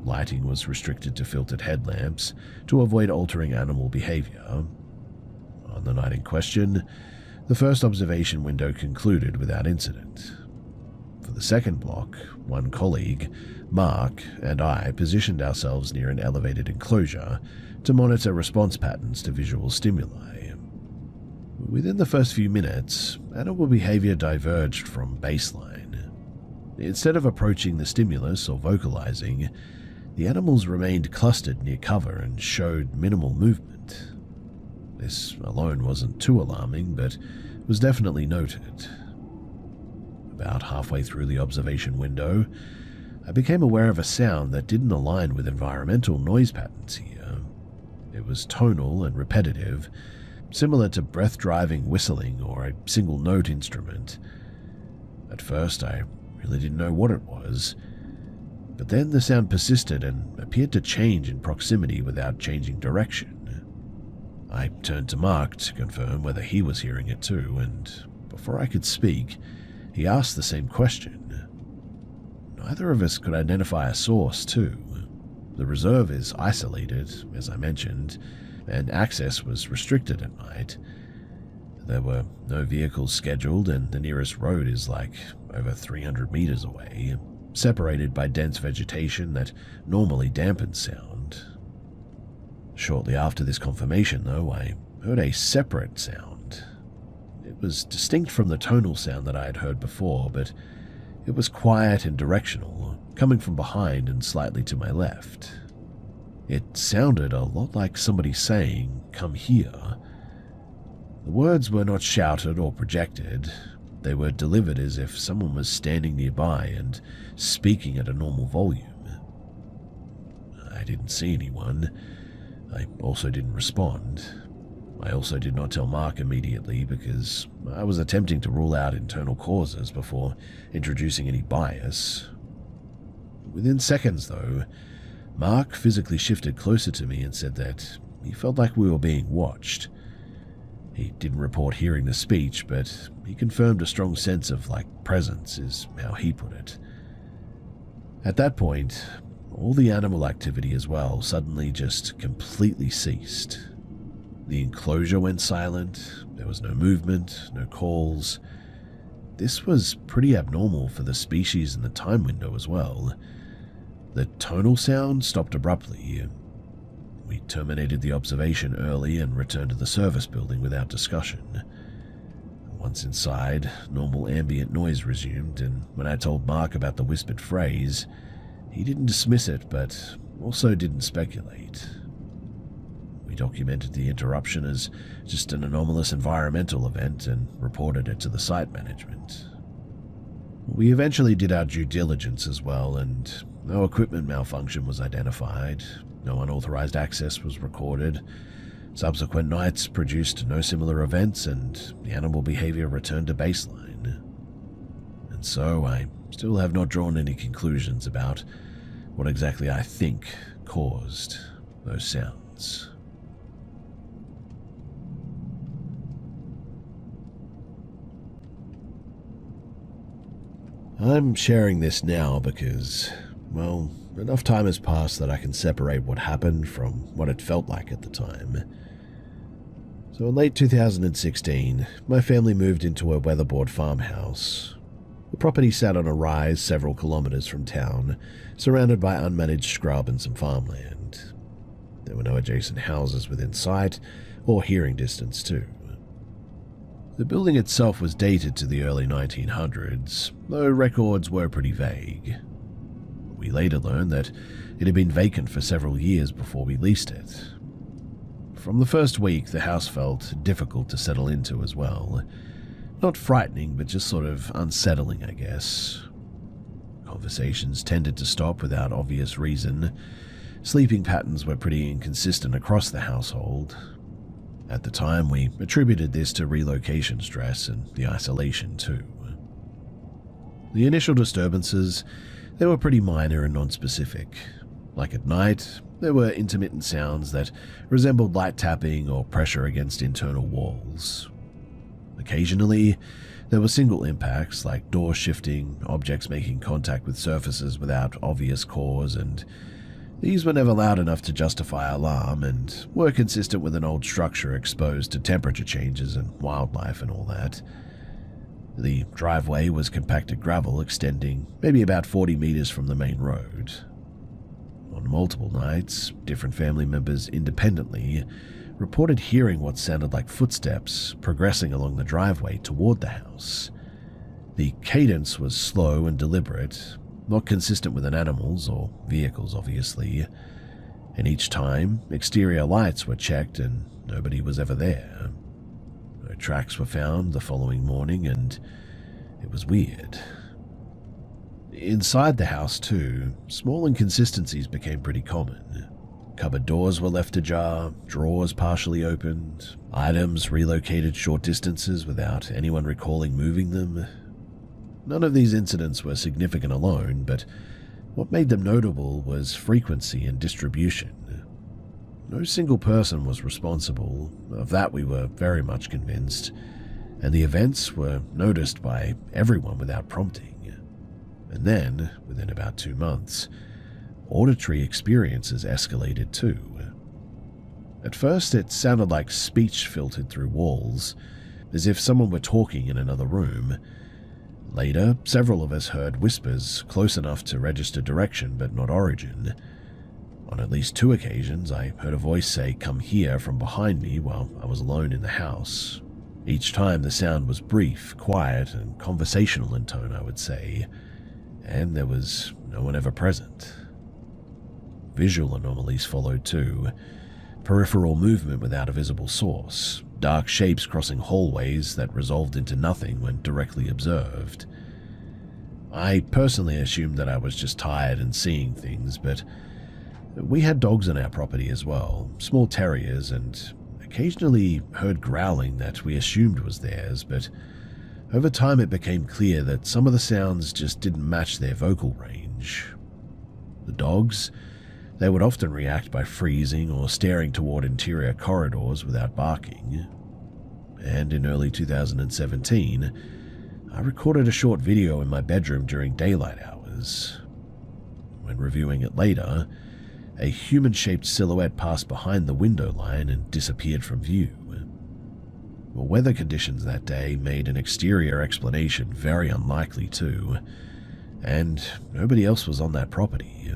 Lighting was restricted to filtered headlamps to avoid altering animal behavior. On the night in question, the first observation window concluded without incident. For the second block, one colleague, Mark, and I positioned ourselves near an elevated enclosure to monitor response patterns to visual stimuli. Within the first few minutes, animal behavior diverged from baseline. Instead of approaching the stimulus or vocalizing, the animals remained clustered near cover and showed minimal movement. This alone wasn't too alarming, but was definitely noted. About halfway through the observation window, I became aware of a sound that didn't align with environmental noise patterns here. It was tonal and repetitive, similar to breath-driving whistling or a single-note instrument. At first, I really didn't know what it was, but then the sound persisted and appeared to change in proximity without changing direction. I turned to Mark to confirm whether he was hearing it too, and before I could speak, he asked the same question. Neither of us could identify a source, too. The reserve is isolated, as I mentioned, and access was restricted at night. There were no vehicles scheduled, and the nearest road is like over 300 meters away, separated by dense vegetation that normally dampens sound. Shortly after this confirmation, though, I heard a separate sound. It was distinct from the tonal sound that I had heard before, but it was quiet and directional, coming from behind and slightly to my left. It sounded a lot like somebody saying, "Come here." The words were not shouted or projected. They were delivered as if someone was standing nearby and speaking at a normal volume. I didn't see anyone. I also didn't respond. I also did not tell Mark immediately because I was attempting to rule out internal causes before introducing any bias. Within seconds, though, Mark physically shifted closer to me and said that he felt like we were being watched. He didn't report hearing the speech, but he confirmed a strong sense of, presence is how he put it. At that point, all the animal activity as well suddenly just completely ceased. The enclosure went silent, there was no movement, no calls. This was pretty abnormal for the species and the time window as well. The tonal sound stopped abruptly. We terminated the observation early and returned to the service building without discussion. Once inside, normal ambient noise resumed, and when I told Mark about the whispered phrase, he didn't dismiss it, but also didn't speculate. We documented the interruption as just an anomalous environmental event and reported it to the site management. We eventually did our due diligence as well, and no equipment malfunction was identified, no unauthorized access was recorded. Subsequent nights produced no similar events, and the animal behavior returned to baseline. And so I still have not drawn any conclusions about what exactly I think caused those sounds. I'm sharing this now because, well, enough time has passed that I can separate what happened from what it felt like at the time. So in late 2016, my family moved into a weatherboard farmhouse. The property sat on a rise several kilometers from town, surrounded by unmanaged scrub and some farmland. There were no adjacent houses within sight or hearing distance too. The building itself was dated to the early 1900s, though records were pretty vague. We later learned that it had been vacant for several years before we leased it. From the first week, the house felt difficult to settle into as well. Not frightening, but just sort of unsettling, I guess. Conversations tended to stop without obvious reason. Sleeping patterns were pretty inconsistent across the household. At the time, we attributed this to relocation stress and the isolation too. The initial disturbances, they were pretty minor and non-specific. Like at night, there were intermittent sounds that resembled light tapping or pressure against internal walls. Occasionally, there were single impacts like door shifting, objects making contact with surfaces without obvious cause, and these were never loud enough to justify alarm and were consistent with an old structure exposed to temperature changes and wildlife and all that. The driveway was compacted gravel extending maybe about 40 meters from the main road. On multiple nights, different family members independently reported hearing what sounded like footsteps progressing along the driveway toward the house. The cadence was slow and deliberate, not consistent with an animal's or vehicle's, obviously, and each time, exterior lights were checked and nobody was ever there. No tracks were found the following morning, and it was weird. Inside the house, too, small inconsistencies became pretty common. Cupboard doors were left ajar, drawers partially opened, items relocated short distances without anyone recalling moving them. None of these incidents were significant alone, but what made them notable was frequency and distribution. No single person was responsible, of that we were very much convinced, and the events were noticed by everyone without prompting. And then, within about 2 months, auditory experiences escalated too. At first, it sounded like speech filtered through walls, as if someone were talking in another room. Later, several of us heard whispers close enough to register direction but not origin. On at least 2 occasions, I heard a voice say, "Come here," from behind me while I was alone in the house. Each time the sound was brief, quiet, and conversational in tone, I would say, and there was no one ever present. Visual anomalies followed too. Peripheral movement without a visible source, dark shapes crossing hallways that resolved into nothing when directly observed. I personally assumed that I was just tired and seeing things, but we had dogs on our property as well, small terriers, and occasionally heard growling that we assumed was theirs, but over time it became clear that some of the sounds just didn't match their vocal range. The dogs, they would often react by freezing or staring toward interior corridors without barking. And in early 2017, I recorded a short video in my bedroom during daylight hours. When reviewing it later, a human-shaped silhouette passed behind the window line and disappeared from view. The weather conditions that day made an exterior explanation very unlikely too, and nobody else was on that property.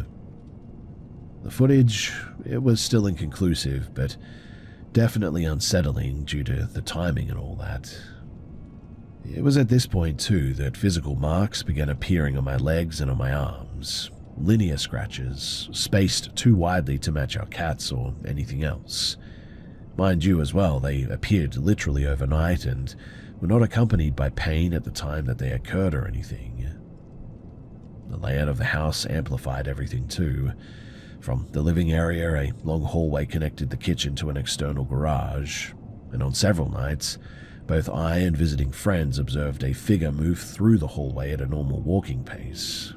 The footage, it was still inconclusive, but definitely unsettling due to the timing and all that. It was at this point too that physical marks began appearing on my legs and on my arms, linear scratches, spaced too widely to match our cats or anything else. Mind you as well, they appeared literally overnight and were not accompanied by pain at the time that they occurred or anything. The layout of the house amplified everything too. From the living area, a long hallway connected the kitchen to an external garage, and on several nights, both I and visiting friends observed a figure move through the hallway at a normal walking pace.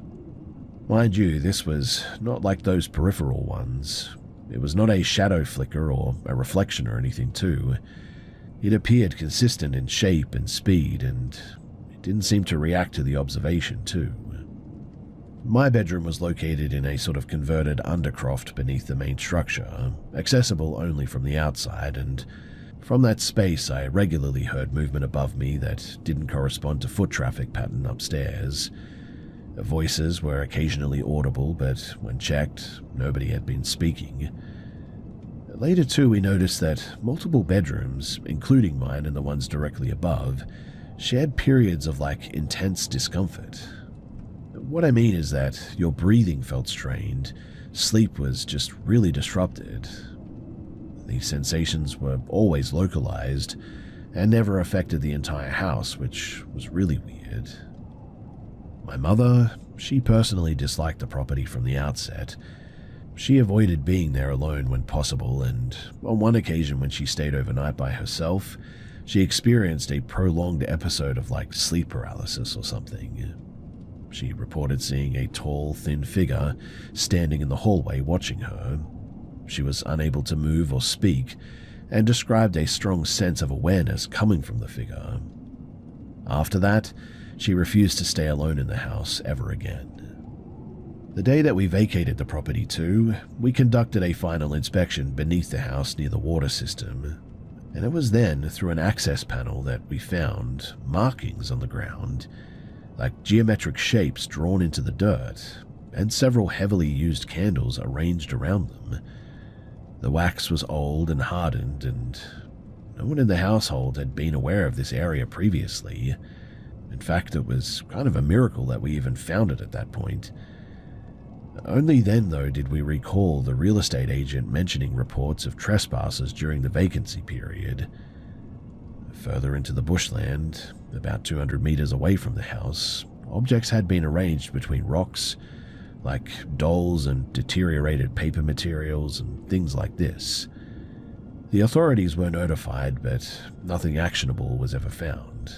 Mind you, this was not like those peripheral ones. It was not a shadow flicker or a reflection or anything too. It appeared consistent in shape and speed, and it didn't seem to react to the observation too. My bedroom was located in a sort of converted undercroft beneath the main structure, accessible only from the outside, and from that space I regularly heard movement above me that didn't correspond to foot traffic pattern upstairs. Voices were occasionally audible, but when checked, nobody had been speaking. Later too, we noticed that multiple bedrooms, including mine and the ones directly above, shared periods of intense discomfort. What I mean is that your breathing felt strained, sleep was just really disrupted. These sensations were always localized and never affected the entire house, which was really weird. My mother, she personally disliked the property from the outset. She avoided being there alone when possible, and on one occasion when she stayed overnight by herself, she experienced a prolonged episode of sleep paralysis or something. She reported seeing a tall, thin figure standing in the hallway watching her. She was unable to move or speak, and described a strong sense of awareness coming from the figure. After that, she refused to stay alone in the house ever again. The day that we vacated the property too, we conducted a final inspection beneath the house near the water system, and it was then through an access panel that we found markings on the ground, like geometric shapes drawn into the dirt, and several heavily used candles arranged around them. The wax was old and hardened, and no one in the household had been aware of this area previously. In fact, it was kind of a miracle that we even found it at that point. Only then, though, did we recall the real estate agent mentioning reports of trespassers during the vacancy period. Further into the bushland, about 200 meters away from the house, objects had been arranged between rocks, like dolls and deteriorated paper materials and things like this. The authorities were notified, but nothing actionable was ever found.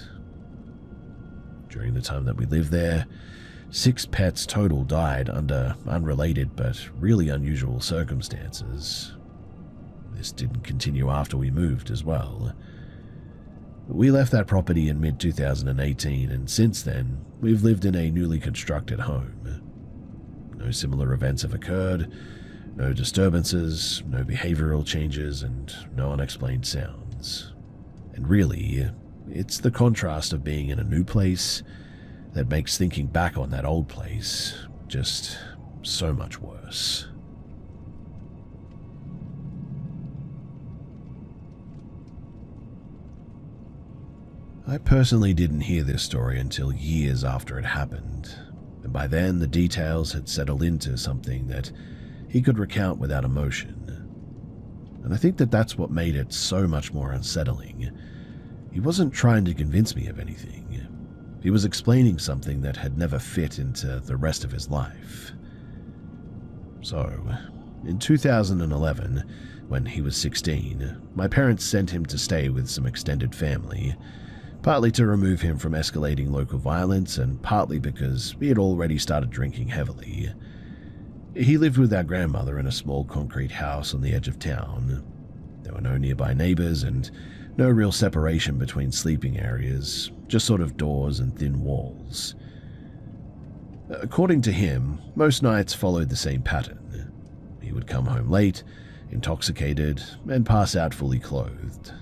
During the time that we lived there, 6 pets total died under unrelated but really unusual circumstances. This didn't continue after we moved as well. We left that property in mid-2018, and since then, we've lived in a newly constructed home. No similar events have occurred, no disturbances, no behavioral changes, and no unexplained sounds. And really, it's the contrast of being in a new place that makes thinking back on that old place just so much worse. I personally didn't hear this story until years after it happened, and by then the details had settled into something that he could recount without emotion. And I think that that's what made it so much more unsettling. He wasn't trying to convince me of anything. He was explaining something that had never fit into the rest of his life. So, in 2011, when he was 16, my parents sent him to stay with some extended family, partly to remove him from escalating local violence and partly because he had already started drinking heavily. He lived with our grandmother in a small concrete house on the edge of town. There were no nearby neighbors and no real separation between sleeping areas, just sort of doors and thin walls. According to him, most nights followed the same pattern. He would come home late, intoxicated, and pass out fully clothed.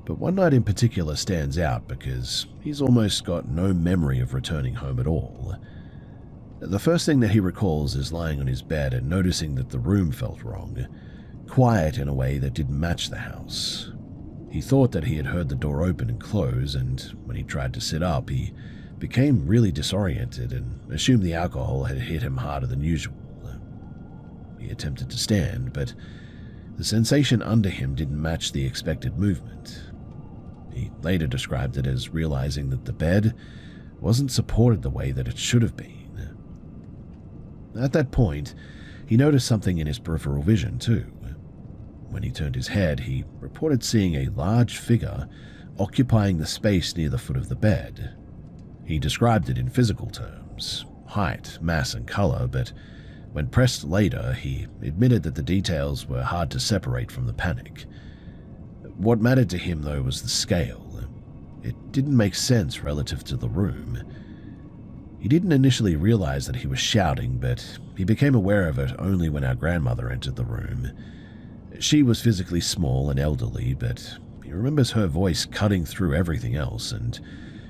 But one night in particular stands out because he's almost got no memory of returning home at all. The first thing that he recalls is lying on his bed and noticing that the room felt wrong, quiet in a way that didn't match the house. He thought that he had heard the door open and close, and when he tried to sit up, he became really disoriented and assumed the alcohol had hit him harder than usual. He attempted to stand, but the sensation under him didn't match the expected movement. He later described it as realizing that the bed wasn't supported the way that it should have been. At that point, he noticed something in his peripheral vision too. When he turned his head, he reported seeing a large figure occupying the space near the foot of the bed. He described it in physical terms, height, mass, and color, but when pressed later, he admitted that the details were hard to separate from the panic. What mattered to him, though, was the scale. It didn't make sense relative to the room. He didn't initially realize that he was shouting, but he became aware of it only when our grandmother entered the room. She was physically small and elderly, but he remembers her voice cutting through everything else, and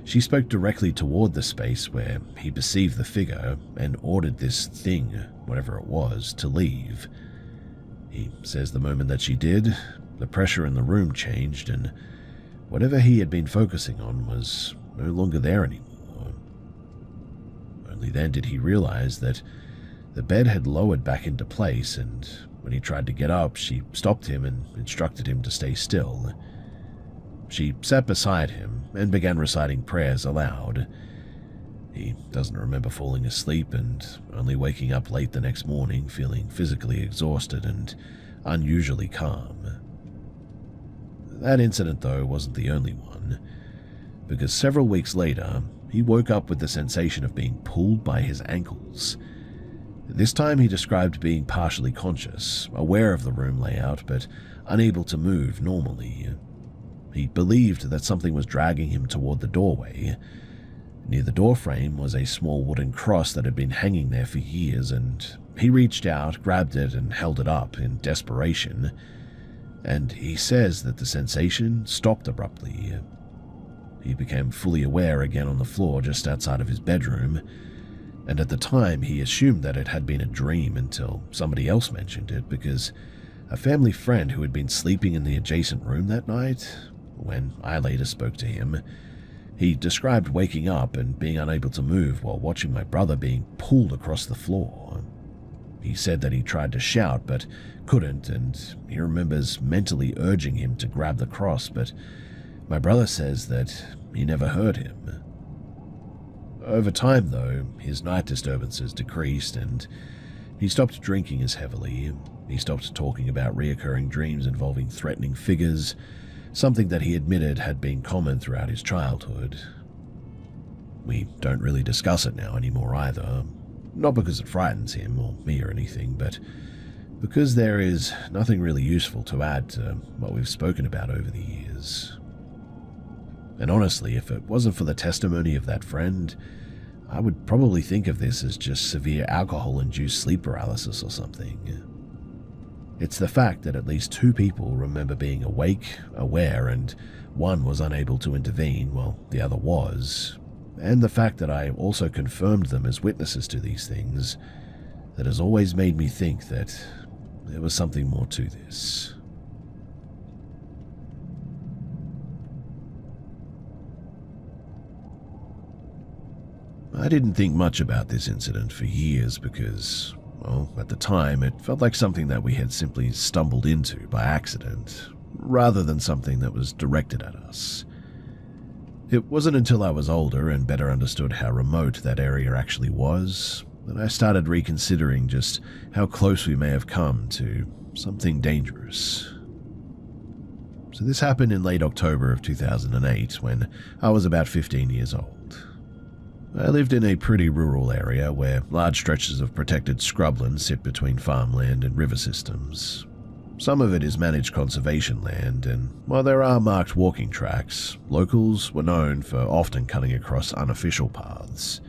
she spoke directly toward the space where he perceived the figure and ordered this thing, whatever it was, to leave. He says the moment that she did, the pressure in the room changed, and whatever he had been focusing on was no longer there anymore. Only then did he realize that the bed had lowered back into place, and when he tried to get up, she stopped him and instructed him to stay still. She sat beside him and began reciting prayers aloud. He doesn't remember falling asleep and only waking up late the next morning feeling physically exhausted and unusually calm. That incident, though, wasn't the only one, because several weeks later, he woke up with the sensation of being pulled by his ankles. This time he described being partially conscious, aware of the room layout, but unable to move normally. He believed that something was dragging him toward the doorway. Near the doorframe was a small wooden cross that had been hanging there for years, and he reached out, grabbed it, and held it up in desperation. And he says that the sensation stopped abruptly. He became fully aware again on the floor just outside of his bedroom, and at the time he assumed that it had been a dream until somebody else mentioned it, because a family friend who had been sleeping in the adjacent room that night, when I later spoke to him, he described waking up and being unable to move while watching my brother being pulled across the floor. He said that he tried to shout but couldn't, and he remembers mentally urging him to grab the cross, but my brother says that he never heard him. Over time, though, his night disturbances decreased and he stopped drinking as heavily. He stopped talking about reoccurring dreams involving threatening figures, something that he admitted had been common throughout his childhood. We don't really discuss it now anymore either, not because it frightens him or me or anything, but because there is nothing really useful to add to what we've spoken about over the years. And honestly, if it wasn't for the testimony of that friend, I would probably think of this as just severe alcohol-induced sleep paralysis or something. It's the fact that at least 2 people remember being awake, aware, and one was unable to intervene while the other was, and the fact that I also confirmed them as witnesses to these things, that has always made me think that there was something more to this. I didn't think much about this incident for years because, well, at the time it felt like something that we had simply stumbled into by accident, rather than something that was directed at us. It wasn't until I was older and better understood how remote that area actually was that I started reconsidering just how close we may have come to something dangerous. So this happened in late October of 2008 when I was about 15 years old. I lived in a pretty rural area where large stretches of protected scrubland sit between farmland and river systems. Some of it is managed conservation land, and while there are marked walking tracks, locals were known for often cutting across unofficial paths.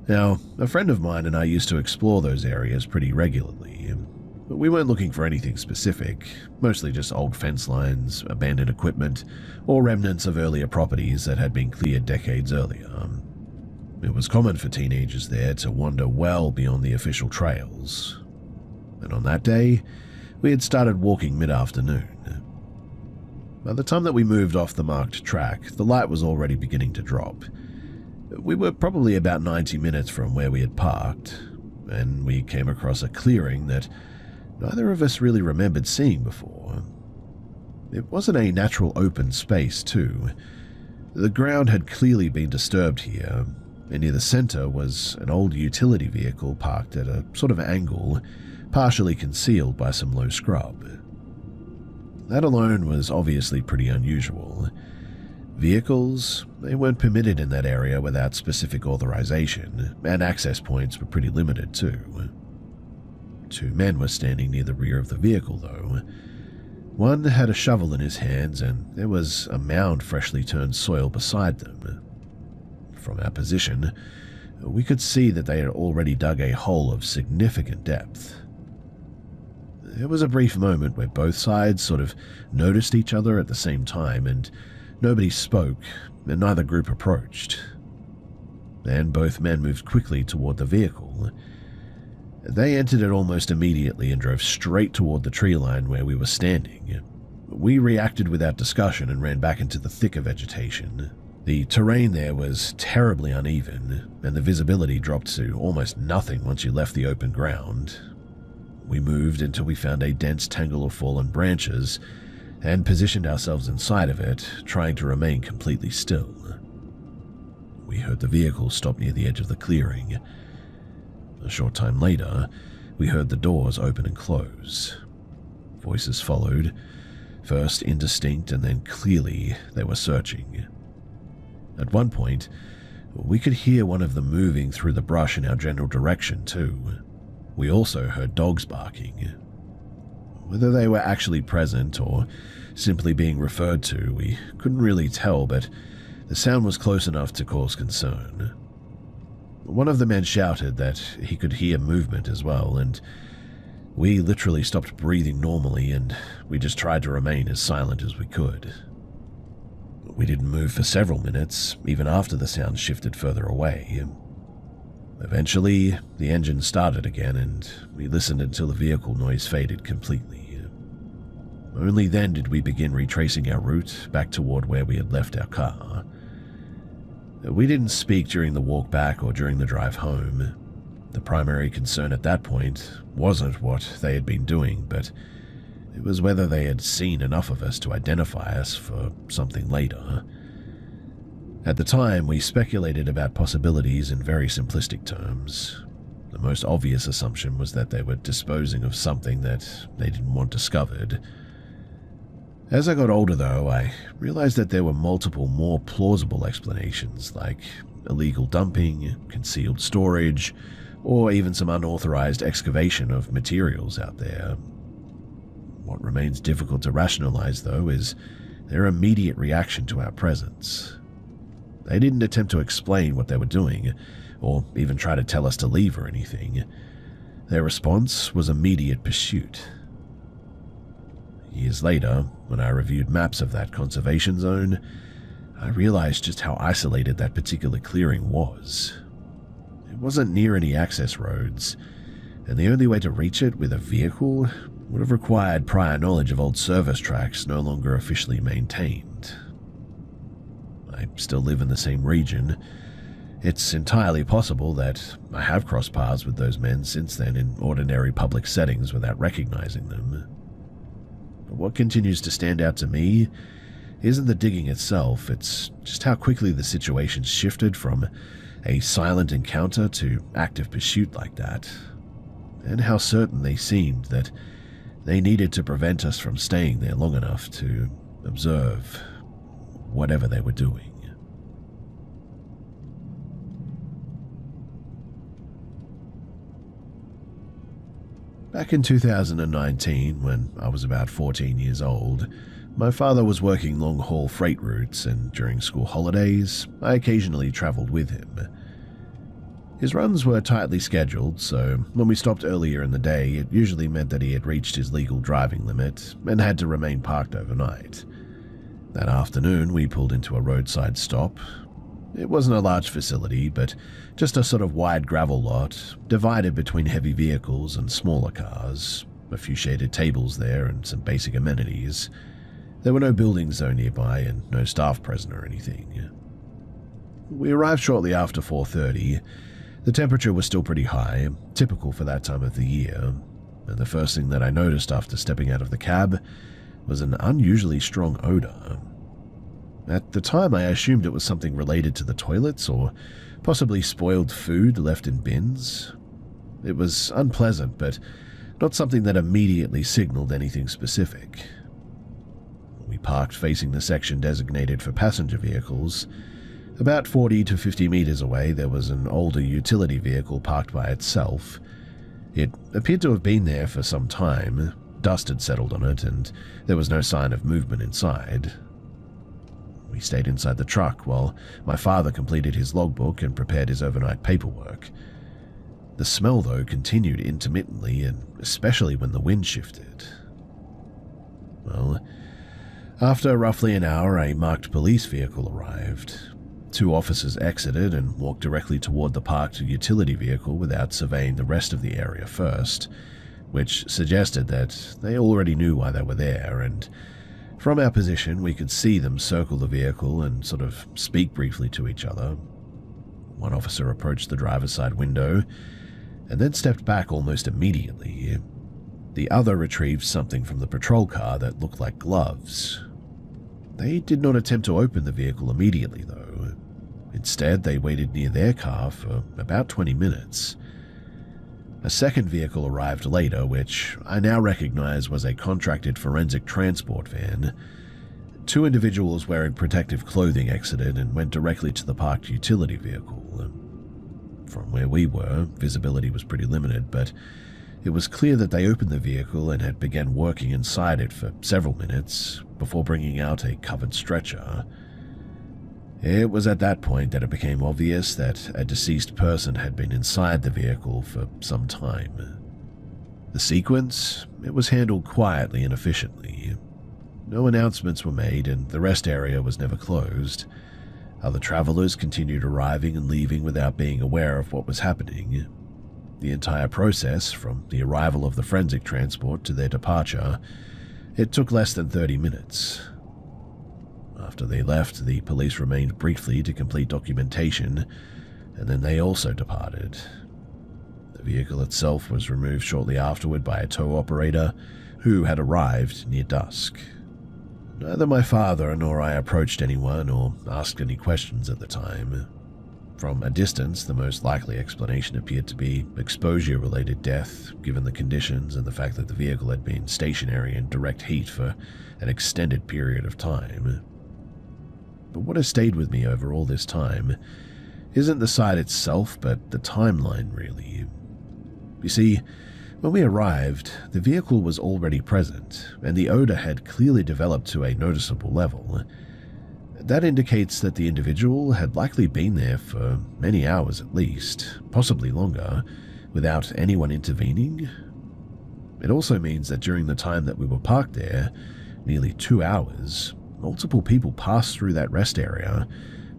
Now, a friend of mine and I used to explore those areas pretty regularly, but we weren't looking for anything specific, mostly just old fence lines, abandoned equipment, or remnants of earlier properties that had been cleared decades earlier. It was common for teenagers there to wander well beyond the official trails. And on that day, we had started walking mid-afternoon. By the time that we moved off the marked track, the light was already beginning to drop. We were probably about 90 minutes from where we had parked, and we came across a clearing that neither of us really remembered seeing before. It wasn't a natural open space, too. The ground had clearly been disturbed here, and near the center was an old utility vehicle parked at a sort of angle, partially concealed by some low scrub. That alone was obviously pretty unusual. Vehicles, they weren't permitted in that area without specific authorization, and access points were pretty limited too. 2 men were standing near the rear of the vehicle though. One had a shovel in his hands and there was a mound freshly turned soil beside them. From our position, we could see that they had already dug a hole of significant depth. There was a brief moment where both sides sort of noticed each other at the same time, and nobody spoke, and neither group approached. Then both men moved quickly toward the vehicle. They entered it almost immediately and drove straight toward the tree line where we were standing. We reacted without discussion and ran back into the thicker vegetation. The terrain there was terribly uneven, and the visibility dropped to almost nothing once you left the open ground. We moved until we found a dense tangle of fallen branches and positioned ourselves inside of it, trying to remain completely still. We heard the vehicle stop near the edge of the clearing. A short time later, we heard the doors open and close. Voices followed, first indistinct and then clearly they were searching. At one point, we could hear one of them moving through the brush in our general direction too. We also heard dogs barking. Whether they were actually present or simply being referred to, we couldn't really tell, but the sound was close enough to cause concern. One of the men shouted that he could hear movement as well, and we literally stopped breathing normally and we just tried to remain as silent as we could. We didn't move for several minutes, even after the sound shifted further away. Eventually, the engine started again and we listened until the vehicle noise faded completely. Only then did we begin retracing our route back toward where we had left our car. We didn't speak during the walk back or during the drive home. The primary concern at that point wasn't what they had been doing, but it was whether they had seen enough of us to identify us for something later. At the time, we speculated about possibilities in very simplistic terms. The most obvious assumption was that they were disposing of something that they didn't want discovered. As I got older, though, I realized that there were multiple more plausible explanations, like illegal dumping, concealed storage, or even some unauthorized excavation of materials out there. What remains difficult to rationalize, though, is their immediate reaction to our presence. They didn't attempt to explain what they were doing, or even try to tell us to leave or anything. Their response was immediate pursuit. Years later, when I reviewed maps of that conservation zone, I realized just how isolated that particular clearing was. It wasn't near any access roads, and the only way to reach it with a vehicle would have required prior knowledge of old service tracks no longer officially maintained. I still live in the same region. It's entirely possible that I have crossed paths with those men since then in ordinary public settings without recognizing them. But what continues to stand out to me isn't the digging itself, it's just how quickly the situation shifted from a silent encounter to active pursuit like that, and how certain they seemed that they needed to prevent us from staying there long enough to observe whatever they were doing. Back in 2019, when I was about 14 years old, my father was working long-haul freight routes, and during school holidays, I occasionally traveled with him. His runs were tightly scheduled, so when we stopped earlier in the day, it usually meant that he had reached his legal driving limit and had to remain parked overnight. That afternoon, we pulled into a roadside stop. It wasn't a large facility, but just a sort of wide gravel lot, divided between heavy vehicles and smaller cars, a few shaded tables there and some basic amenities. There were no buildings though nearby and no staff present or anything. We arrived shortly after 4:30. The temperature was still pretty high, typical for that time of the year, and the first thing that I noticed after stepping out of the cab was an unusually strong odor. At the time, I assumed it was something related to the toilets or possibly spoiled food left in bins. It was unpleasant, but not something that immediately signaled anything specific. We parked facing the section designated for passenger vehicles. About 40 to 50 meters away, there was an older utility vehicle parked by itself. It appeared to have been there for some time. Dust had settled on it, and there was no sign of movement inside. We stayed inside the truck while my father completed his logbook and prepared his overnight paperwork. The smell, though, continued intermittently, and especially when the wind shifted. Well, after roughly an hour, a marked police vehicle arrived. 2 officers exited and walked directly toward the parked utility vehicle without surveying the rest of the area first, which suggested that they already knew why they were there, and from our position we could see them circle the vehicle and sort of speak briefly to each other. One officer approached the driver's side window and then stepped back almost immediately. The other retrieved something from the patrol car that looked like gloves. They did not attempt to open the vehicle immediately, though. Instead, they waited near their car for about 20 minutes. A second vehicle arrived later, which I now recognize was a contracted forensic transport van. 2 individuals wearing protective clothing exited and went directly to the parked utility vehicle. From where we were, visibility was pretty limited, but it was clear that they opened the vehicle and had begun working inside it for several minutes before bringing out a covered stretcher. It was at that point that it became obvious that a deceased person had been inside the vehicle for some time. The sequence, it was handled quietly and efficiently. No announcements were made and the rest area was never closed. Other travelers continued arriving and leaving without being aware of what was happening. The entire process, from the arrival of the forensic transport to their departure, it took less than 30 minutes. After they left, the police remained briefly to complete documentation, and then they also departed. The vehicle itself was removed shortly afterward by a tow operator who had arrived near dusk. Neither my father nor I approached anyone or asked any questions at the time. From a distance, the most likely explanation appeared to be exposure-related death, given the conditions and the fact that the vehicle had been stationary in direct heat for an extended period of time. But what has stayed with me over all this time isn't the sight itself, but the timeline, really. You see, when we arrived, the vehicle was already present, and the odor had clearly developed to a noticeable level. That indicates that the individual had likely been there for many hours at least, possibly longer, without anyone intervening. It also means that during the time that we were parked there, nearly 2 hours, multiple people passed through that rest area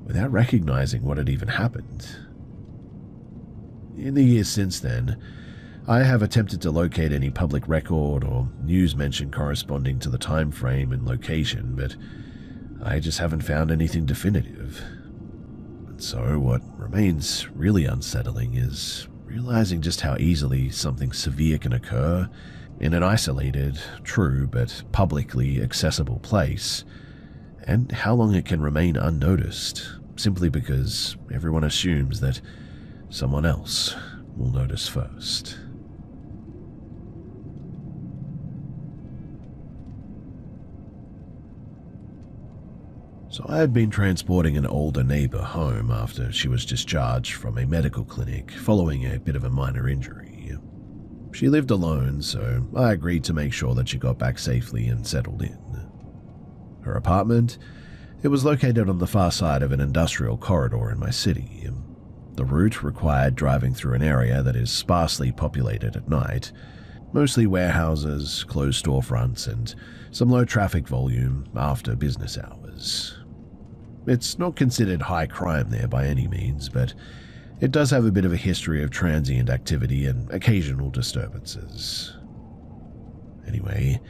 without recognizing what had even happened. In the years since then, I have attempted to locate any public record or news mention corresponding to the time frame and location, but I just haven't found anything definitive. And so what remains really unsettling is realizing just how easily something severe can occur in an isolated, true, but publicly accessible place, and how long it can remain unnoticed, simply because everyone assumes that someone else will notice first. So I had been transporting an older neighbor home after she was discharged from a medical clinic following a bit of a minor injury. She lived alone, so I agreed to make sure that she got back safely and settled in. Her apartment, it was located on the far side of an industrial corridor in my city. The route required driving through an area that is sparsely populated at night, mostly warehouses, closed storefronts, and some low traffic volume after business hours. It's not considered high crime there by any means, but it does have a bit of a history of transient activity and occasional disturbances. Anyway,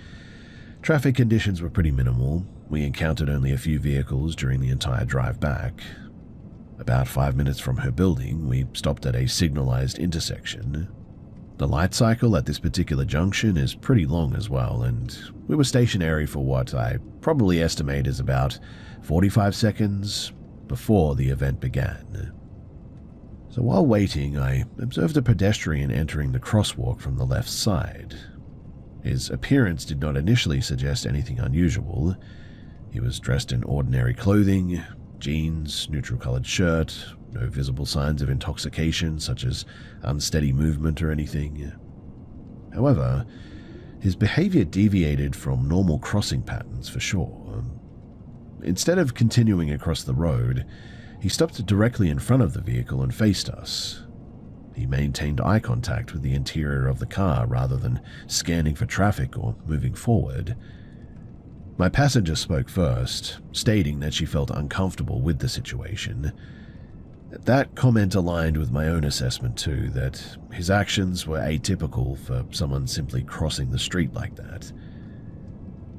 traffic conditions were pretty minimal. We encountered only a few vehicles during the entire drive back. About 5 minutes from her building, we stopped at a signalized intersection. The light cycle at this particular junction is pretty long as well, and we were stationary for what I probably estimate is about 45 seconds before the event began. So while waiting, I observed a pedestrian entering the crosswalk from the left side. His appearance did not initially suggest anything unusual. He was dressed in ordinary clothing, jeans, neutral-colored shirt, no visible signs of intoxication such as unsteady movement or anything. However, his behavior deviated from normal crossing patterns for sure. Instead of continuing across the road, he stopped directly in front of the vehicle and faced us. He maintained eye contact with the interior of the car rather than scanning for traffic or moving forward. My passenger spoke first, stating that she felt uncomfortable with the situation. That comment aligned with my own assessment too, that his actions were atypical for someone simply crossing the street like that.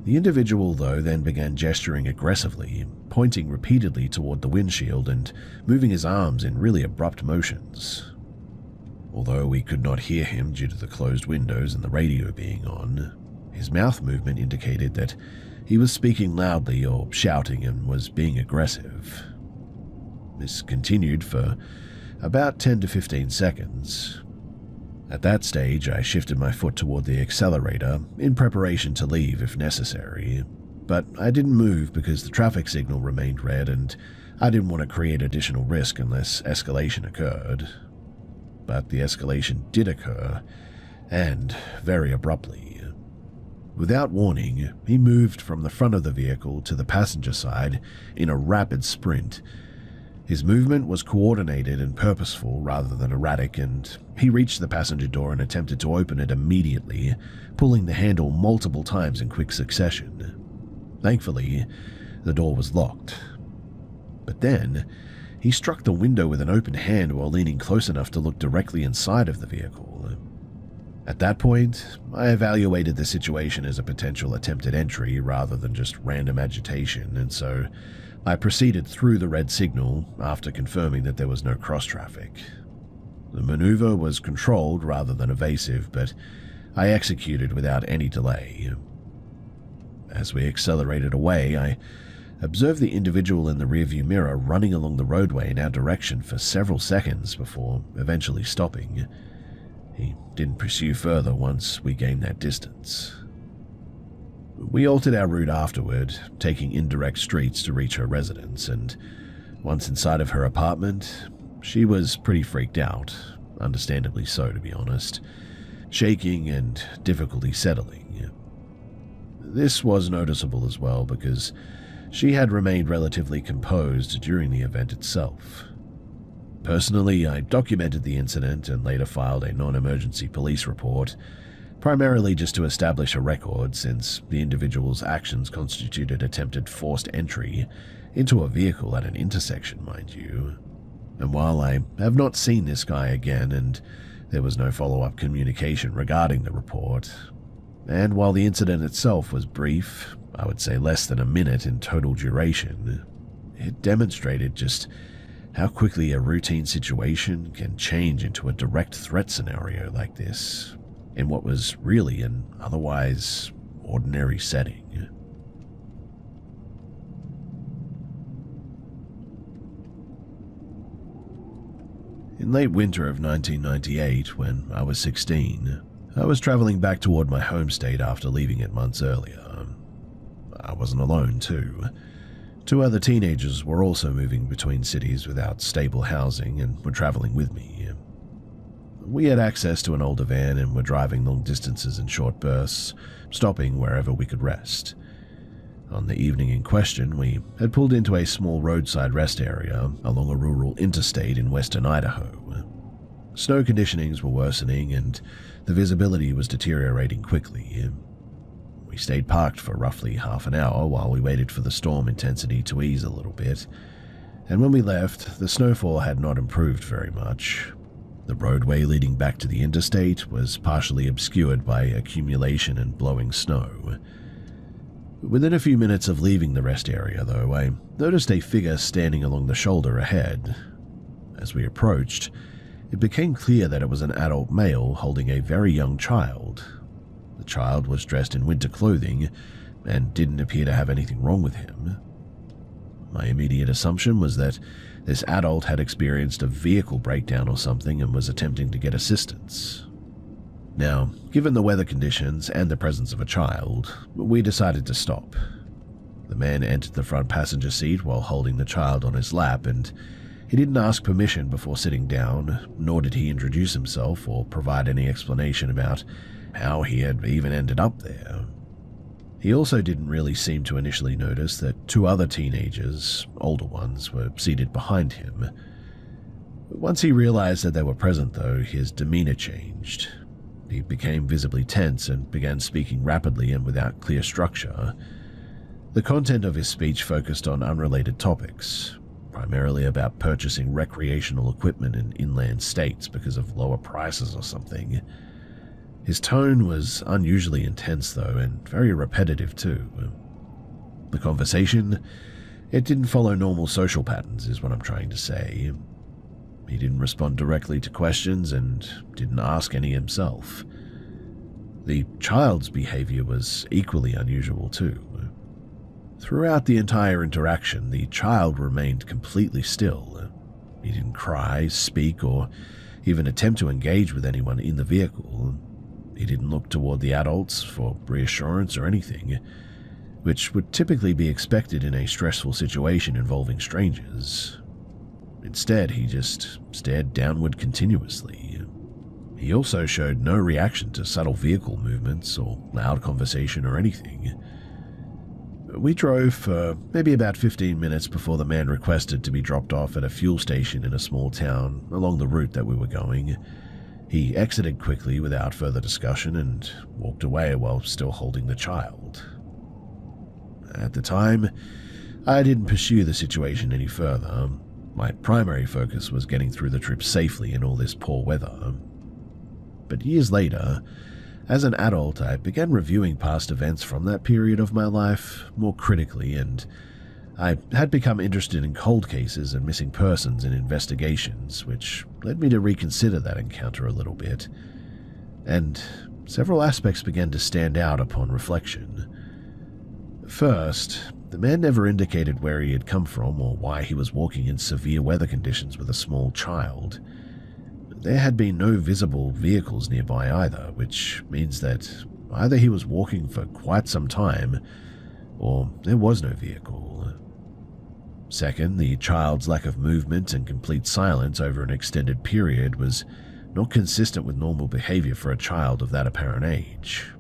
The individual, though, then began gesturing aggressively, pointing repeatedly toward the windshield and moving his arms in really abrupt motions. Although we could not hear him due to the closed windows and the radio being on, his mouth movement indicated that he was speaking loudly or shouting and was being aggressive. This continued for about 10 to 15 seconds. At that stage, I shifted my foot toward the accelerator in preparation to leave if necessary, but I didn't move because the traffic signal remained red and I didn't want to create additional risk unless escalation occurred. But the escalation did occur, and very abruptly. Without warning, he moved from the front of the vehicle to the passenger side in a rapid sprint. His movement was coordinated and purposeful rather than erratic, and he reached the passenger door and attempted to open it immediately, pulling the handle multiple times in quick succession. Thankfully, the door was locked. But then, he struck the window with an open hand while leaning close enough to look directly inside of the vehicle. At that point, I evaluated the situation as a potential attempted entry rather than just random agitation, and so I proceeded through the red signal after confirming that there was no cross-traffic. The maneuver was controlled rather than evasive, but I executed without any delay. As we accelerated away, I observed the individual in the rearview mirror running along the roadway in our direction for several seconds before eventually stopping. He didn't pursue further once we gained that distance. We altered our route afterward, taking indirect streets to reach her residence, and once inside of her apartment, she was pretty freaked out, understandably so to be honest, shaking and difficulty settling. This was noticeable as well because she had remained relatively composed during the event itself. Personally, I documented the incident and later filed a non-emergency police report, primarily just to establish a record since the individual's actions constituted attempted forced entry into a vehicle at an intersection, mind you. And while I have not seen this guy again and there was no follow-up communication regarding the report, and while the incident itself was brief, I would say less than a minute in total duration, it demonstrated just how quickly a routine situation can change into a direct threat scenario like this, in what was really an otherwise ordinary setting. In late winter of 1998, when I was 16, I was traveling back toward my home state after leaving it months earlier. I wasn't alone, too. Two other teenagers were also moving between cities without stable housing and were traveling with me. We had access to an older van and were driving long distances in short bursts, stopping wherever we could rest. On the evening in question, we had pulled into a small roadside rest area along a rural interstate in western Idaho. Snow conditionings were worsening and the visibility was deteriorating quickly. We stayed parked for roughly half an hour while we waited for the storm intensity to ease a little bit, and when we left, the snowfall had not improved very much. The roadway leading back to the interstate was partially obscured by accumulation and blowing snow. Within a few minutes of leaving the rest area, though, I noticed a figure standing along the shoulder ahead. As we approached, it became clear that it was an adult male holding a very young child. The child was dressed in winter clothing and didn't appear to have anything wrong with him. My immediate assumption was that this adult had experienced a vehicle breakdown or something and was attempting to get assistance. Now, given the weather conditions and the presence of a child, we decided to stop. The man entered the front passenger seat while holding the child on his lap, and he didn't ask permission before sitting down, nor did he introduce himself or provide any explanation about how he had even ended up there. He also didn't really seem to initially notice that two other teenagers, older ones, were seated behind him. Once he realized that they were present, though, his demeanor changed. He became visibly tense and began speaking rapidly and without clear structure. The content of his speech focused on unrelated topics, primarily about purchasing recreational equipment in inland states because of lower prices or something. His tone was unusually intense, though, and very repetitive, too. The conversation, it didn't follow normal social patterns, is what I'm trying to say. He didn't respond directly to questions and didn't ask any himself. The child's behavior was equally unusual, too. Throughout the entire interaction, the child remained completely still. He didn't cry, speak, or even attempt to engage with anyone in the vehicle. He didn't look toward the adults for reassurance or anything, which would typically be expected in a stressful situation involving strangers. Instead, he just stared downward continuously. He also showed no reaction to subtle vehicle movements or loud conversation or anything. We drove for maybe about 15 minutes before the man requested to be dropped off at a fuel station in a small town along the route that we were going. He exited quickly without further discussion and walked away while still holding the child. At the time, I didn't pursue the situation any further. My primary focus was getting through the trip safely in all this poor weather. But years later, as an adult, I began reviewing past events from that period of my life more critically, and I had become interested in cold cases and missing persons in investigations, which led me to reconsider that encounter a little bit. And several aspects began to stand out upon reflection. First, the man never indicated where he had come from or why he was walking in severe weather conditions with a small child. There had been no visible vehicles nearby either, which means that either he was walking for quite some time, or there was no vehicle. Second, the child's lack of movement and complete silence over an extended period was not consistent with normal behavior for a child of that apparent age.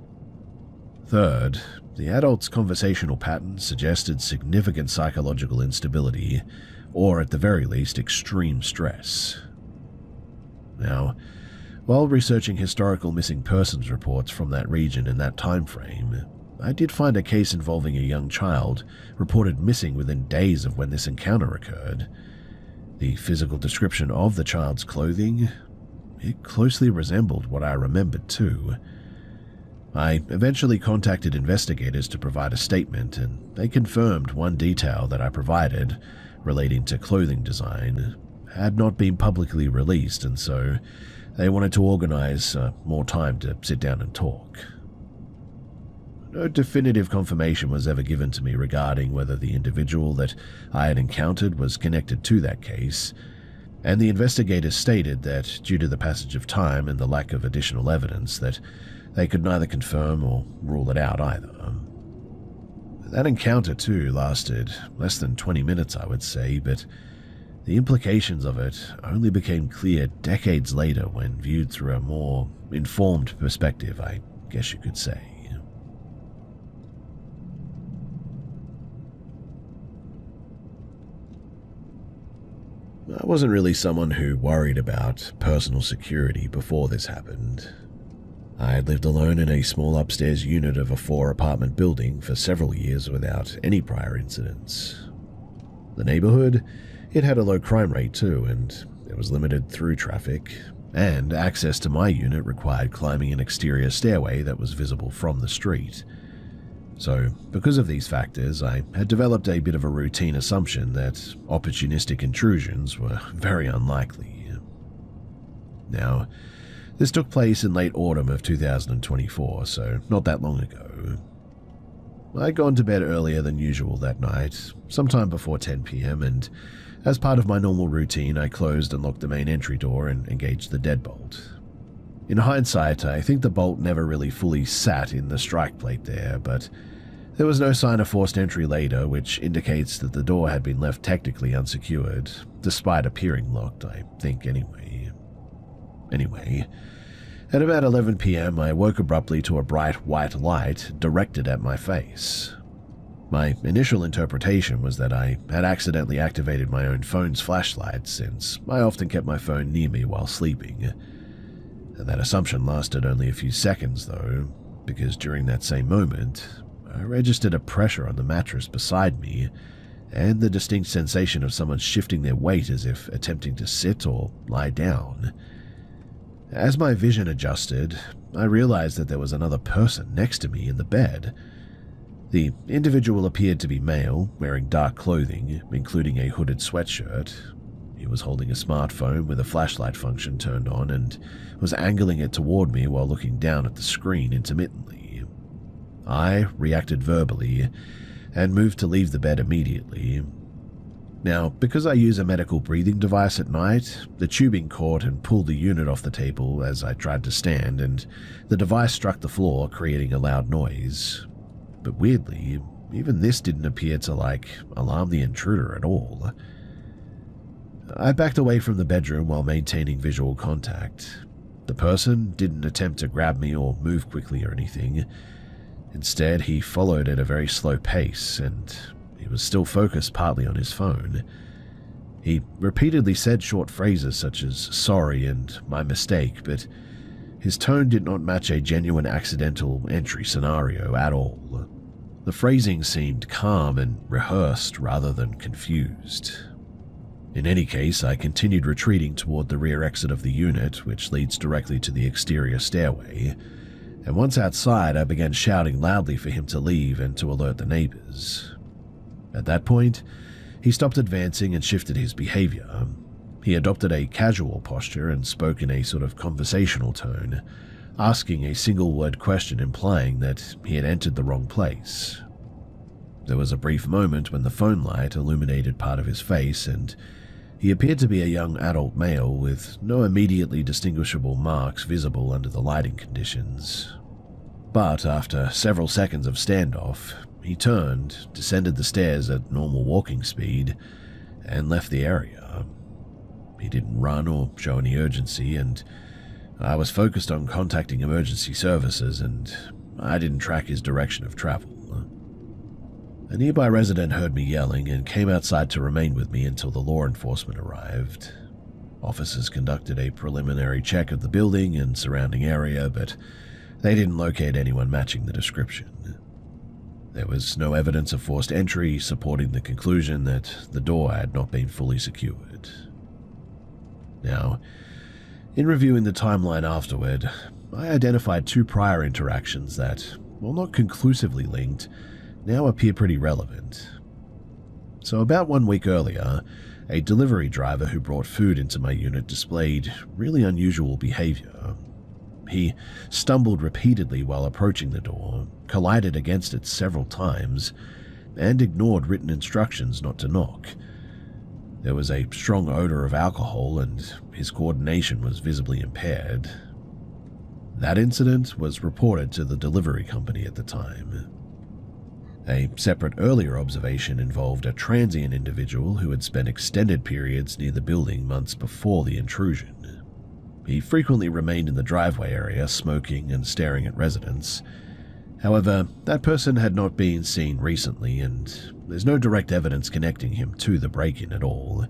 Third, the adult's conversational patterns suggested significant psychological instability, or at the very least, extreme stress. Now, while researching historical missing persons reports from that region in that time frame, I did find a case involving a young child reported missing within days of when this encounter occurred. The physical description of the child's clothing, it closely resembled what I remembered too. I eventually contacted investigators to provide a statement, and they confirmed one detail that I provided relating to clothing design had not been publicly released, and so they wanted to organize more time to sit down and talk. No definitive confirmation was ever given to me regarding whether the individual that I had encountered was connected to that case, and the investigators stated that due to the passage of time and the lack of additional evidence that they could neither confirm or rule it out either. That encounter too lasted less than 20 minutes, I would say, but the implications of it only became clear decades later when viewed through a more informed perspective, I guess you could say. I wasn't really someone who worried about personal security before this happened. I had lived alone in a small upstairs unit of a 4-apartment building for several years without any prior incidents. The neighborhood, it had a low crime rate too, and there was limited through traffic, and access to my unit required climbing an exterior stairway that was visible from the street. So, because of these factors, I had developed a bit of a routine assumption that opportunistic intrusions were very unlikely. Now, this took place in late autumn of 2024, so not that long ago. I'd gone to bed earlier than usual that night, sometime before 10 p.m, and as part of my normal routine, I closed and locked the main entry door and engaged the deadbolt. In hindsight, I think the bolt never really fully sat in the strike plate there, but there was no sign of forced entry later, which indicates that the door had been left technically unsecured, despite appearing locked, I think anyway. Anyway, at about 11 p.m, I woke abruptly to a bright white light directed at my face. My initial interpretation was that I had accidentally activated my own phone's flashlight, since I often kept my phone near me while sleeping. That assumption lasted only a few seconds though, because during that same moment, I registered a pressure on the mattress beside me and the distinct sensation of someone shifting their weight as if attempting to sit or lie down. As my vision adjusted, I realized that there was another person next to me in the bed. The individual appeared to be male, wearing dark clothing, including a hooded sweatshirt. He was holding a smartphone with a flashlight function turned on and was angling it toward me while looking down at the screen intermittently. I reacted verbally and moved to leave the bed immediately. Now, because I use a medical breathing device at night, the tubing caught and pulled the unit off the table as I tried to stand, and the device struck the floor, creating a loud noise. But weirdly, even this didn't appear to, alarm the intruder at all. I backed away from the bedroom while maintaining visual contact. The person didn't attempt to grab me or move quickly or anything. Instead, he followed at a very slow pace, and he was still focused partly on his phone. He repeatedly said short phrases such as "sorry" and "my mistake," but his tone did not match a genuine accidental entry scenario at all. The phrasing seemed calm and rehearsed rather than confused. In any case, I continued retreating toward the rear exit of the unit, which leads directly to the exterior stairway, and once outside I began shouting loudly for him to leave and to alert the neighbors. At that point, he stopped advancing and shifted his behavior. He adopted a casual posture and spoke in a sort of conversational tone, asking a single-word question implying that he had entered the wrong place. There was a brief moment when the phone light illuminated part of his face, and he appeared to be a young adult male with no immediately distinguishable marks visible under the lighting conditions. But after several seconds of standoff, he turned, descended the stairs at normal walking speed, and left the area. He didn't run or show any urgency, and I was focused on contacting emergency services, and I didn't track his direction of travel. A nearby resident heard me yelling and came outside to remain with me until the law enforcement arrived. Officers conducted a preliminary check of the building and surrounding area, but they didn't locate anyone matching the description. There was no evidence of forced entry, supporting the conclusion that the door had not been fully secured. Now, in reviewing the timeline afterward, I identified two prior interactions that, while not conclusively linked, now appear pretty relevant. So about 1 week earlier, a delivery driver who brought food into my unit displayed really unusual behavior. He stumbled repeatedly while approaching the door, collided against it several times, and ignored written instructions not to knock. There was a strong odor of alcohol, and his coordination was visibly impaired. That incident was reported to the delivery company at the time. A separate earlier observation involved a transient individual who had spent extended periods near the building months before the intrusion. He frequently remained in the driveway area, smoking and staring at residents. However, that person had not been seen recently, and there's no direct evidence connecting him to the break-in at all.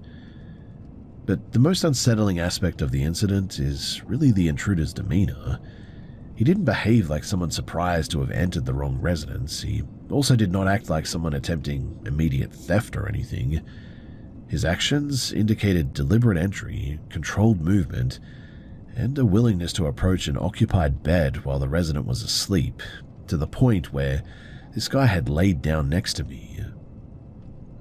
But the most unsettling aspect of the incident is really the intruder's demeanor. He didn't behave like someone surprised to have entered the wrong residence. He also did not act like someone attempting immediate theft or anything. His actions indicated deliberate entry, controlled movement, and a willingness to approach an occupied bed while the resident was asleep, to the point where this guy had laid down next to me.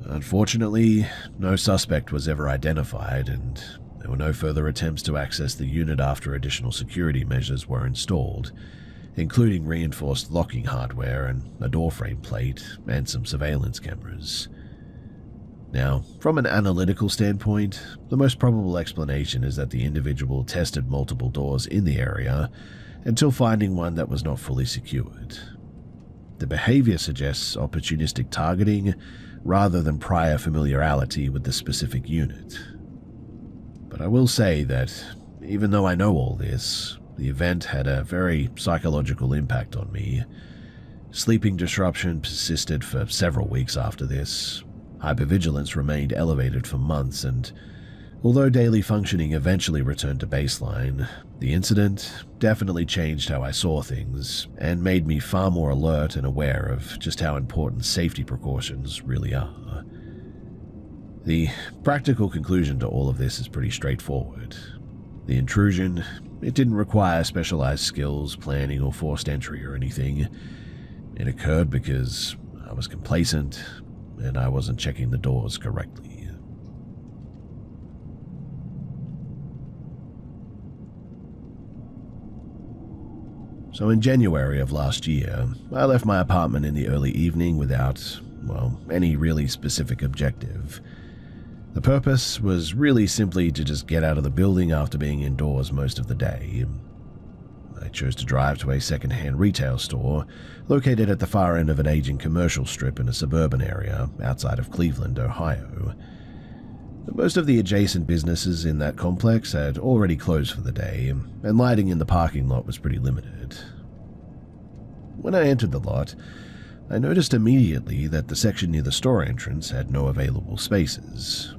Unfortunately, no suspect was ever identified, and there were no further attempts to access the unit after additional security measures were installed, including reinforced locking hardware and a door frame plate and some surveillance cameras. Now, from an analytical standpoint, the most probable explanation is that the individual tested multiple doors in the area until finding one that was not fully secured. The behavior suggests opportunistic targeting rather than prior familiarity with the specific unit. But I will say that, even though I know all this, the event had a very psychological impact on me. Sleeping disruption persisted for several weeks after this. Hypervigilance remained elevated for months, and although daily functioning eventually returned to baseline, the incident definitely changed how I saw things and made me far more alert and aware of just how important safety precautions really are. The practical conclusion to all of this is pretty straightforward. The intrusion, it didn't require specialized skills, planning, or forced entry or anything. It occurred because I was complacent and I wasn't checking the doors correctly. So in January of last year, I left my apartment in the early evening without, any really specific objective. The purpose was really simply to just get out of the building after being indoors most of the day. I chose to drive to a second-hand retail store located at the far end of an aging commercial strip in a suburban area outside of Cleveland, Ohio. Most of the adjacent businesses in that complex had already closed for the day, and lighting in the parking lot was pretty limited. When I entered the lot, I noticed immediately that the section near the store entrance had no available spaces.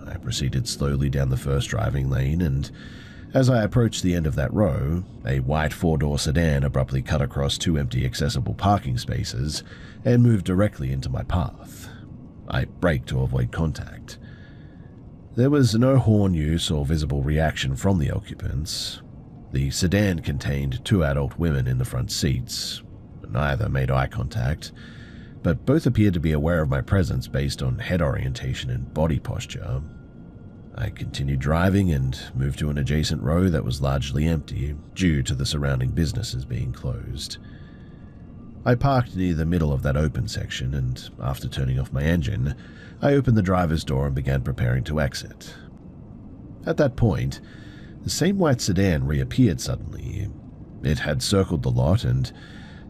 I proceeded slowly down the first driving lane, and As I approached the end of that row, a white four-door sedan abruptly cut across two empty accessible parking spaces and moved directly into my path. I braked to avoid contact. There was no horn use or visible reaction from the occupants. The sedan contained two adult women in the front seats. Neither made eye contact, but both appeared to be aware of my presence based on head orientation and body posture. I continued driving and moved to an adjacent row that was largely empty due to the surrounding businesses being closed. I parked near the middle of that open section, and after turning off my engine, I opened the driver's door and began preparing to exit. At that point, the same white sedan reappeared suddenly. It had circled the lot and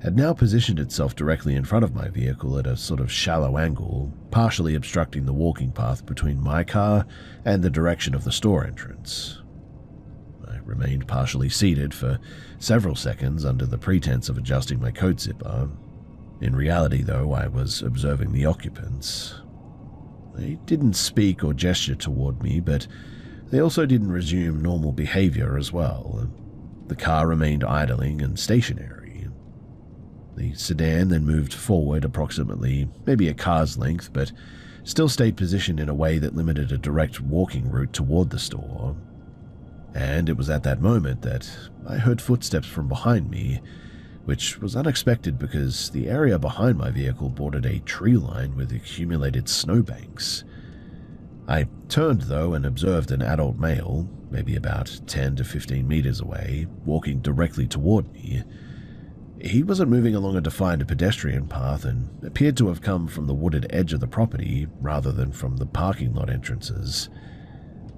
had now positioned itself directly in front of my vehicle at a sort of shallow angle, partially obstructing the walking path between my car and the direction of the store entrance. I remained partially seated for several seconds under the pretense of adjusting my coat zipper. In reality, though, I was observing the occupants. They didn't speak or gesture toward me, but they also didn't resume normal behavior as well. The car remained idling and stationary. The sedan then moved forward approximately maybe a car's length, but still stayed positioned in a way that limited a direct walking route toward the store. And it was at that moment that I heard footsteps from behind me, which was unexpected because the area behind my vehicle bordered a tree line with accumulated snowbanks. I turned, though, and observed an adult male, maybe about 10 to 15 meters away, walking directly toward me. He wasn't moving along a defined pedestrian path and appeared to have come from the wooded edge of the property rather than from the parking lot entrances.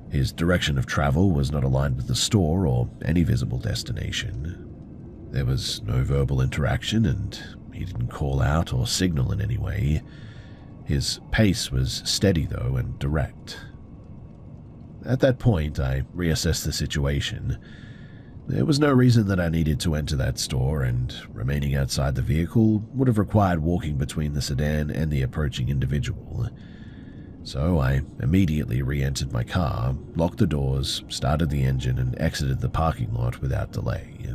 His direction of travel was not aligned with the store or any visible destination. There was no verbal interaction, and he didn't call out or signal in any way. His pace was steady, though, and direct. At that point, I reassessed the situation. There was no reason that I needed to enter that store, and remaining outside the vehicle would have required walking between the sedan and the approaching individual. So I immediately re-entered my car, locked the doors, started the engine, and exited the parking lot without delay.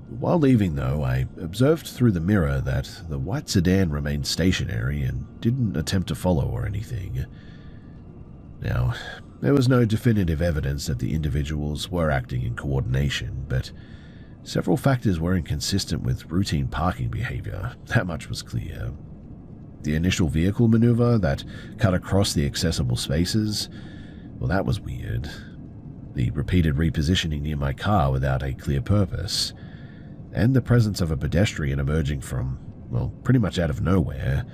While leaving, though, I observed through the mirror that the white sedan remained stationary and didn't attempt to follow or anything. Now, there was no definitive evidence that the individuals were acting in coordination, but several factors were inconsistent with routine parking behavior, that much was clear. The initial vehicle maneuver that cut across the accessible spaces, well, that was weird. The repeated repositioning near my car without a clear purpose, and the presence of a pedestrian emerging from, well, pretty much out of nowhere,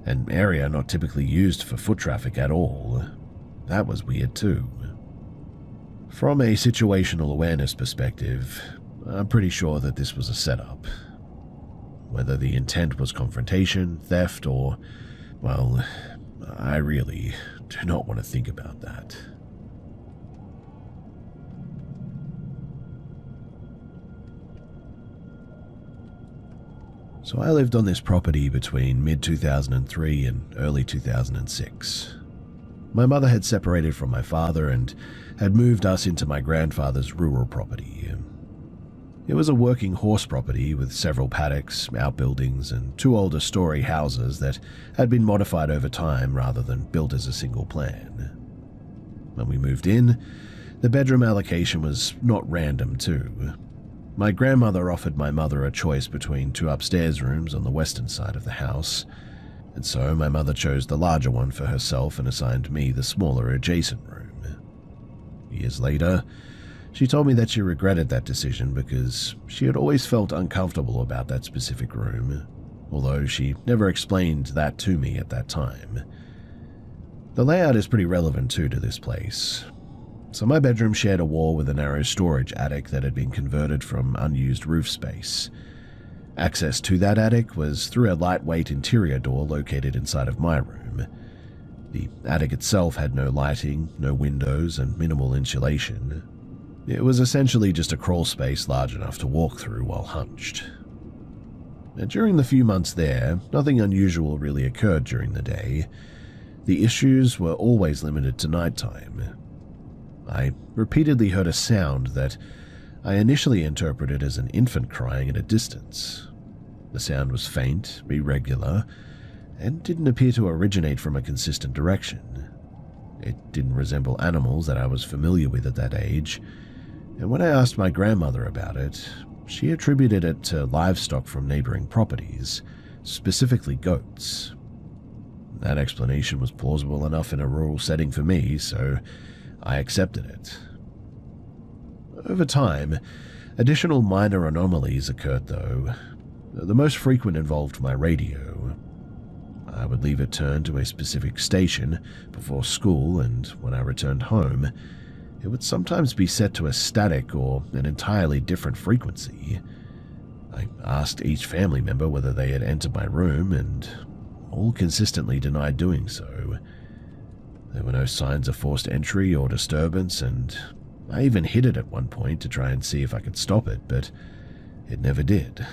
an area not typically used for foot traffic at all. That was weird too. From a situational awareness perspective, I'm pretty sure that this was a setup. Whether the intent was confrontation, theft, or, well, I really do not want to think about that. So I lived on this property between mid-2003 and early 2006. My mother had separated from my father and had moved us into my grandfather's rural property. It was a working horse property with several paddocks, outbuildings, and two older story houses that had been modified over time rather than built as a single plan. When we moved in, the bedroom allocation was not random too. My grandmother offered my mother a choice between two upstairs rooms on the western side of the house, and so my mother chose the larger one for herself and assigned me the smaller adjacent room. Years later, she told me that she regretted that decision because she had always felt uncomfortable about that specific room, although she never explained that to me at that time. The layout is pretty relevant too to this place. So my bedroom shared a wall with a narrow storage attic that had been converted from unused roof space. Access to that attic was through a lightweight interior door located inside of my room. The attic itself had no lighting, no windows, and minimal insulation. It was essentially just a crawl space large enough to walk through while hunched. And during the few months there, nothing unusual really occurred during the day. The issues were always limited to nighttime. I repeatedly heard a sound that I initially interpreted as an infant crying at a distance. The sound was faint, irregular, and didn't appear to originate from a consistent direction. It didn't resemble animals that I was familiar with at that age, and when I asked my grandmother about it, she attributed it to livestock from neighboring properties, specifically goats. That explanation was plausible enough in a rural setting for me, so I accepted it. Over time, additional minor anomalies occurred though. The most frequent involved my radio. I would leave it turned to a specific station before school, and when I returned home, it would sometimes be set to a static or an entirely different frequency. I asked each family member whether they had entered my room, and all consistently denied doing so. There were no signs of forced entry or disturbance, and I even hid it at one point to try and see if I could stop it, but it never did.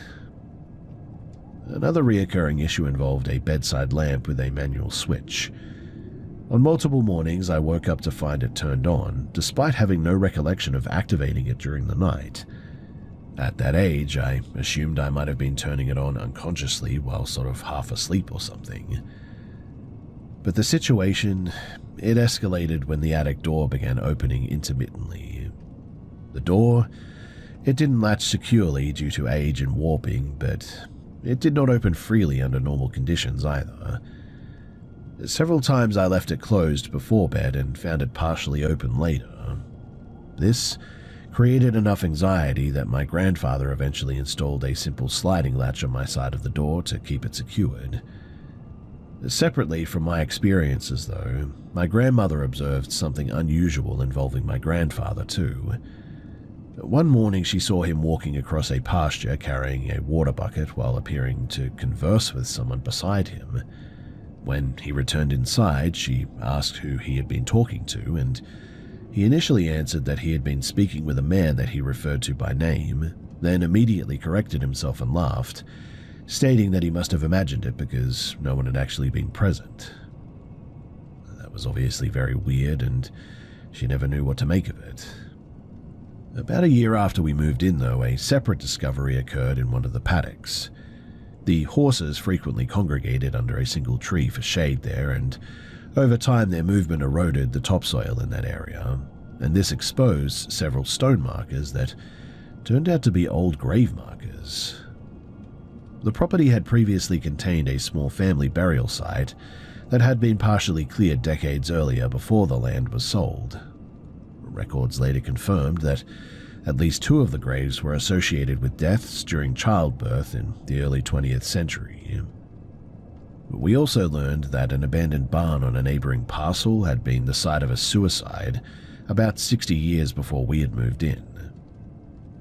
Another reoccurring issue involved a bedside lamp with a manual switch. On multiple mornings, I woke up to find it turned on, despite having no recollection of activating it during the night. At that age, I assumed I might have been turning it on unconsciously while sort of half asleep or something. But the situation, it escalated when the attic door began opening intermittently. The door, it didn't latch securely due to age and warping, but it did not open freely under normal conditions either. Several times I left it closed before bed and found it partially open later. This created enough anxiety that my grandfather eventually installed a simple sliding latch on my side of the door to keep it secured. Separately from my experiences though, my grandmother observed something unusual involving my grandfather too. One morning she saw him walking across a pasture carrying a water bucket while appearing to converse with someone beside him. When he returned inside, she asked who he had been talking to, and he initially answered that he had been speaking with a man that he referred to by name, then immediately corrected himself and laughed, stating that he must have imagined it because no one had actually been present. That was obviously very weird, and she never knew what to make of it. About a year after we moved in, though, a separate discovery occurred in one of the paddocks. The horses frequently congregated under a single tree for shade there, and over time their movement eroded the topsoil in that area, and this exposed several stone markers that turned out to be old grave markers. The property had previously contained a small family burial site that had been partially cleared decades earlier before the land was sold. Records later confirmed that at least 2 of the graves were associated with deaths during childbirth in the early 20th century. We also learned that an abandoned barn on a neighboring parcel had been the site of a suicide about 60 years before we had moved in.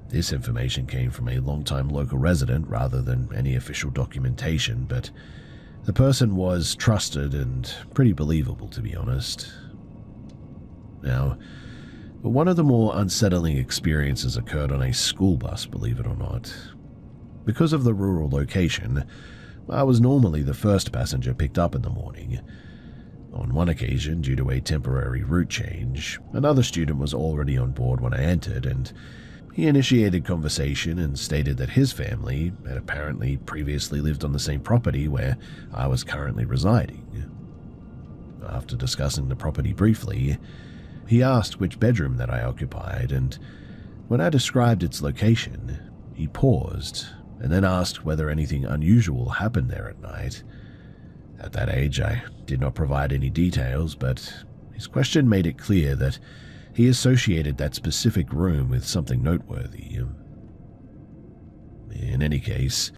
This information came from a longtime local resident rather than any official documentation, but the person was trusted and pretty believable, to be honest. Now, one of the more unsettling experiences occurred on a school bus, believe it or not. Because of the rural location, I was normally the first passenger picked up in the morning. On one occasion, due to a temporary route change, another student was already on board when I entered, and he initiated conversation and stated that his family had apparently previously lived on the same property where I was currently residing. After discussing the property briefly, he asked which bedroom that I occupied, and when I described its location, he paused and then asked whether anything unusual happened there at night. At that age, I did not provide any details, but his question made it clear that he associated that specific room with something noteworthy. In any case,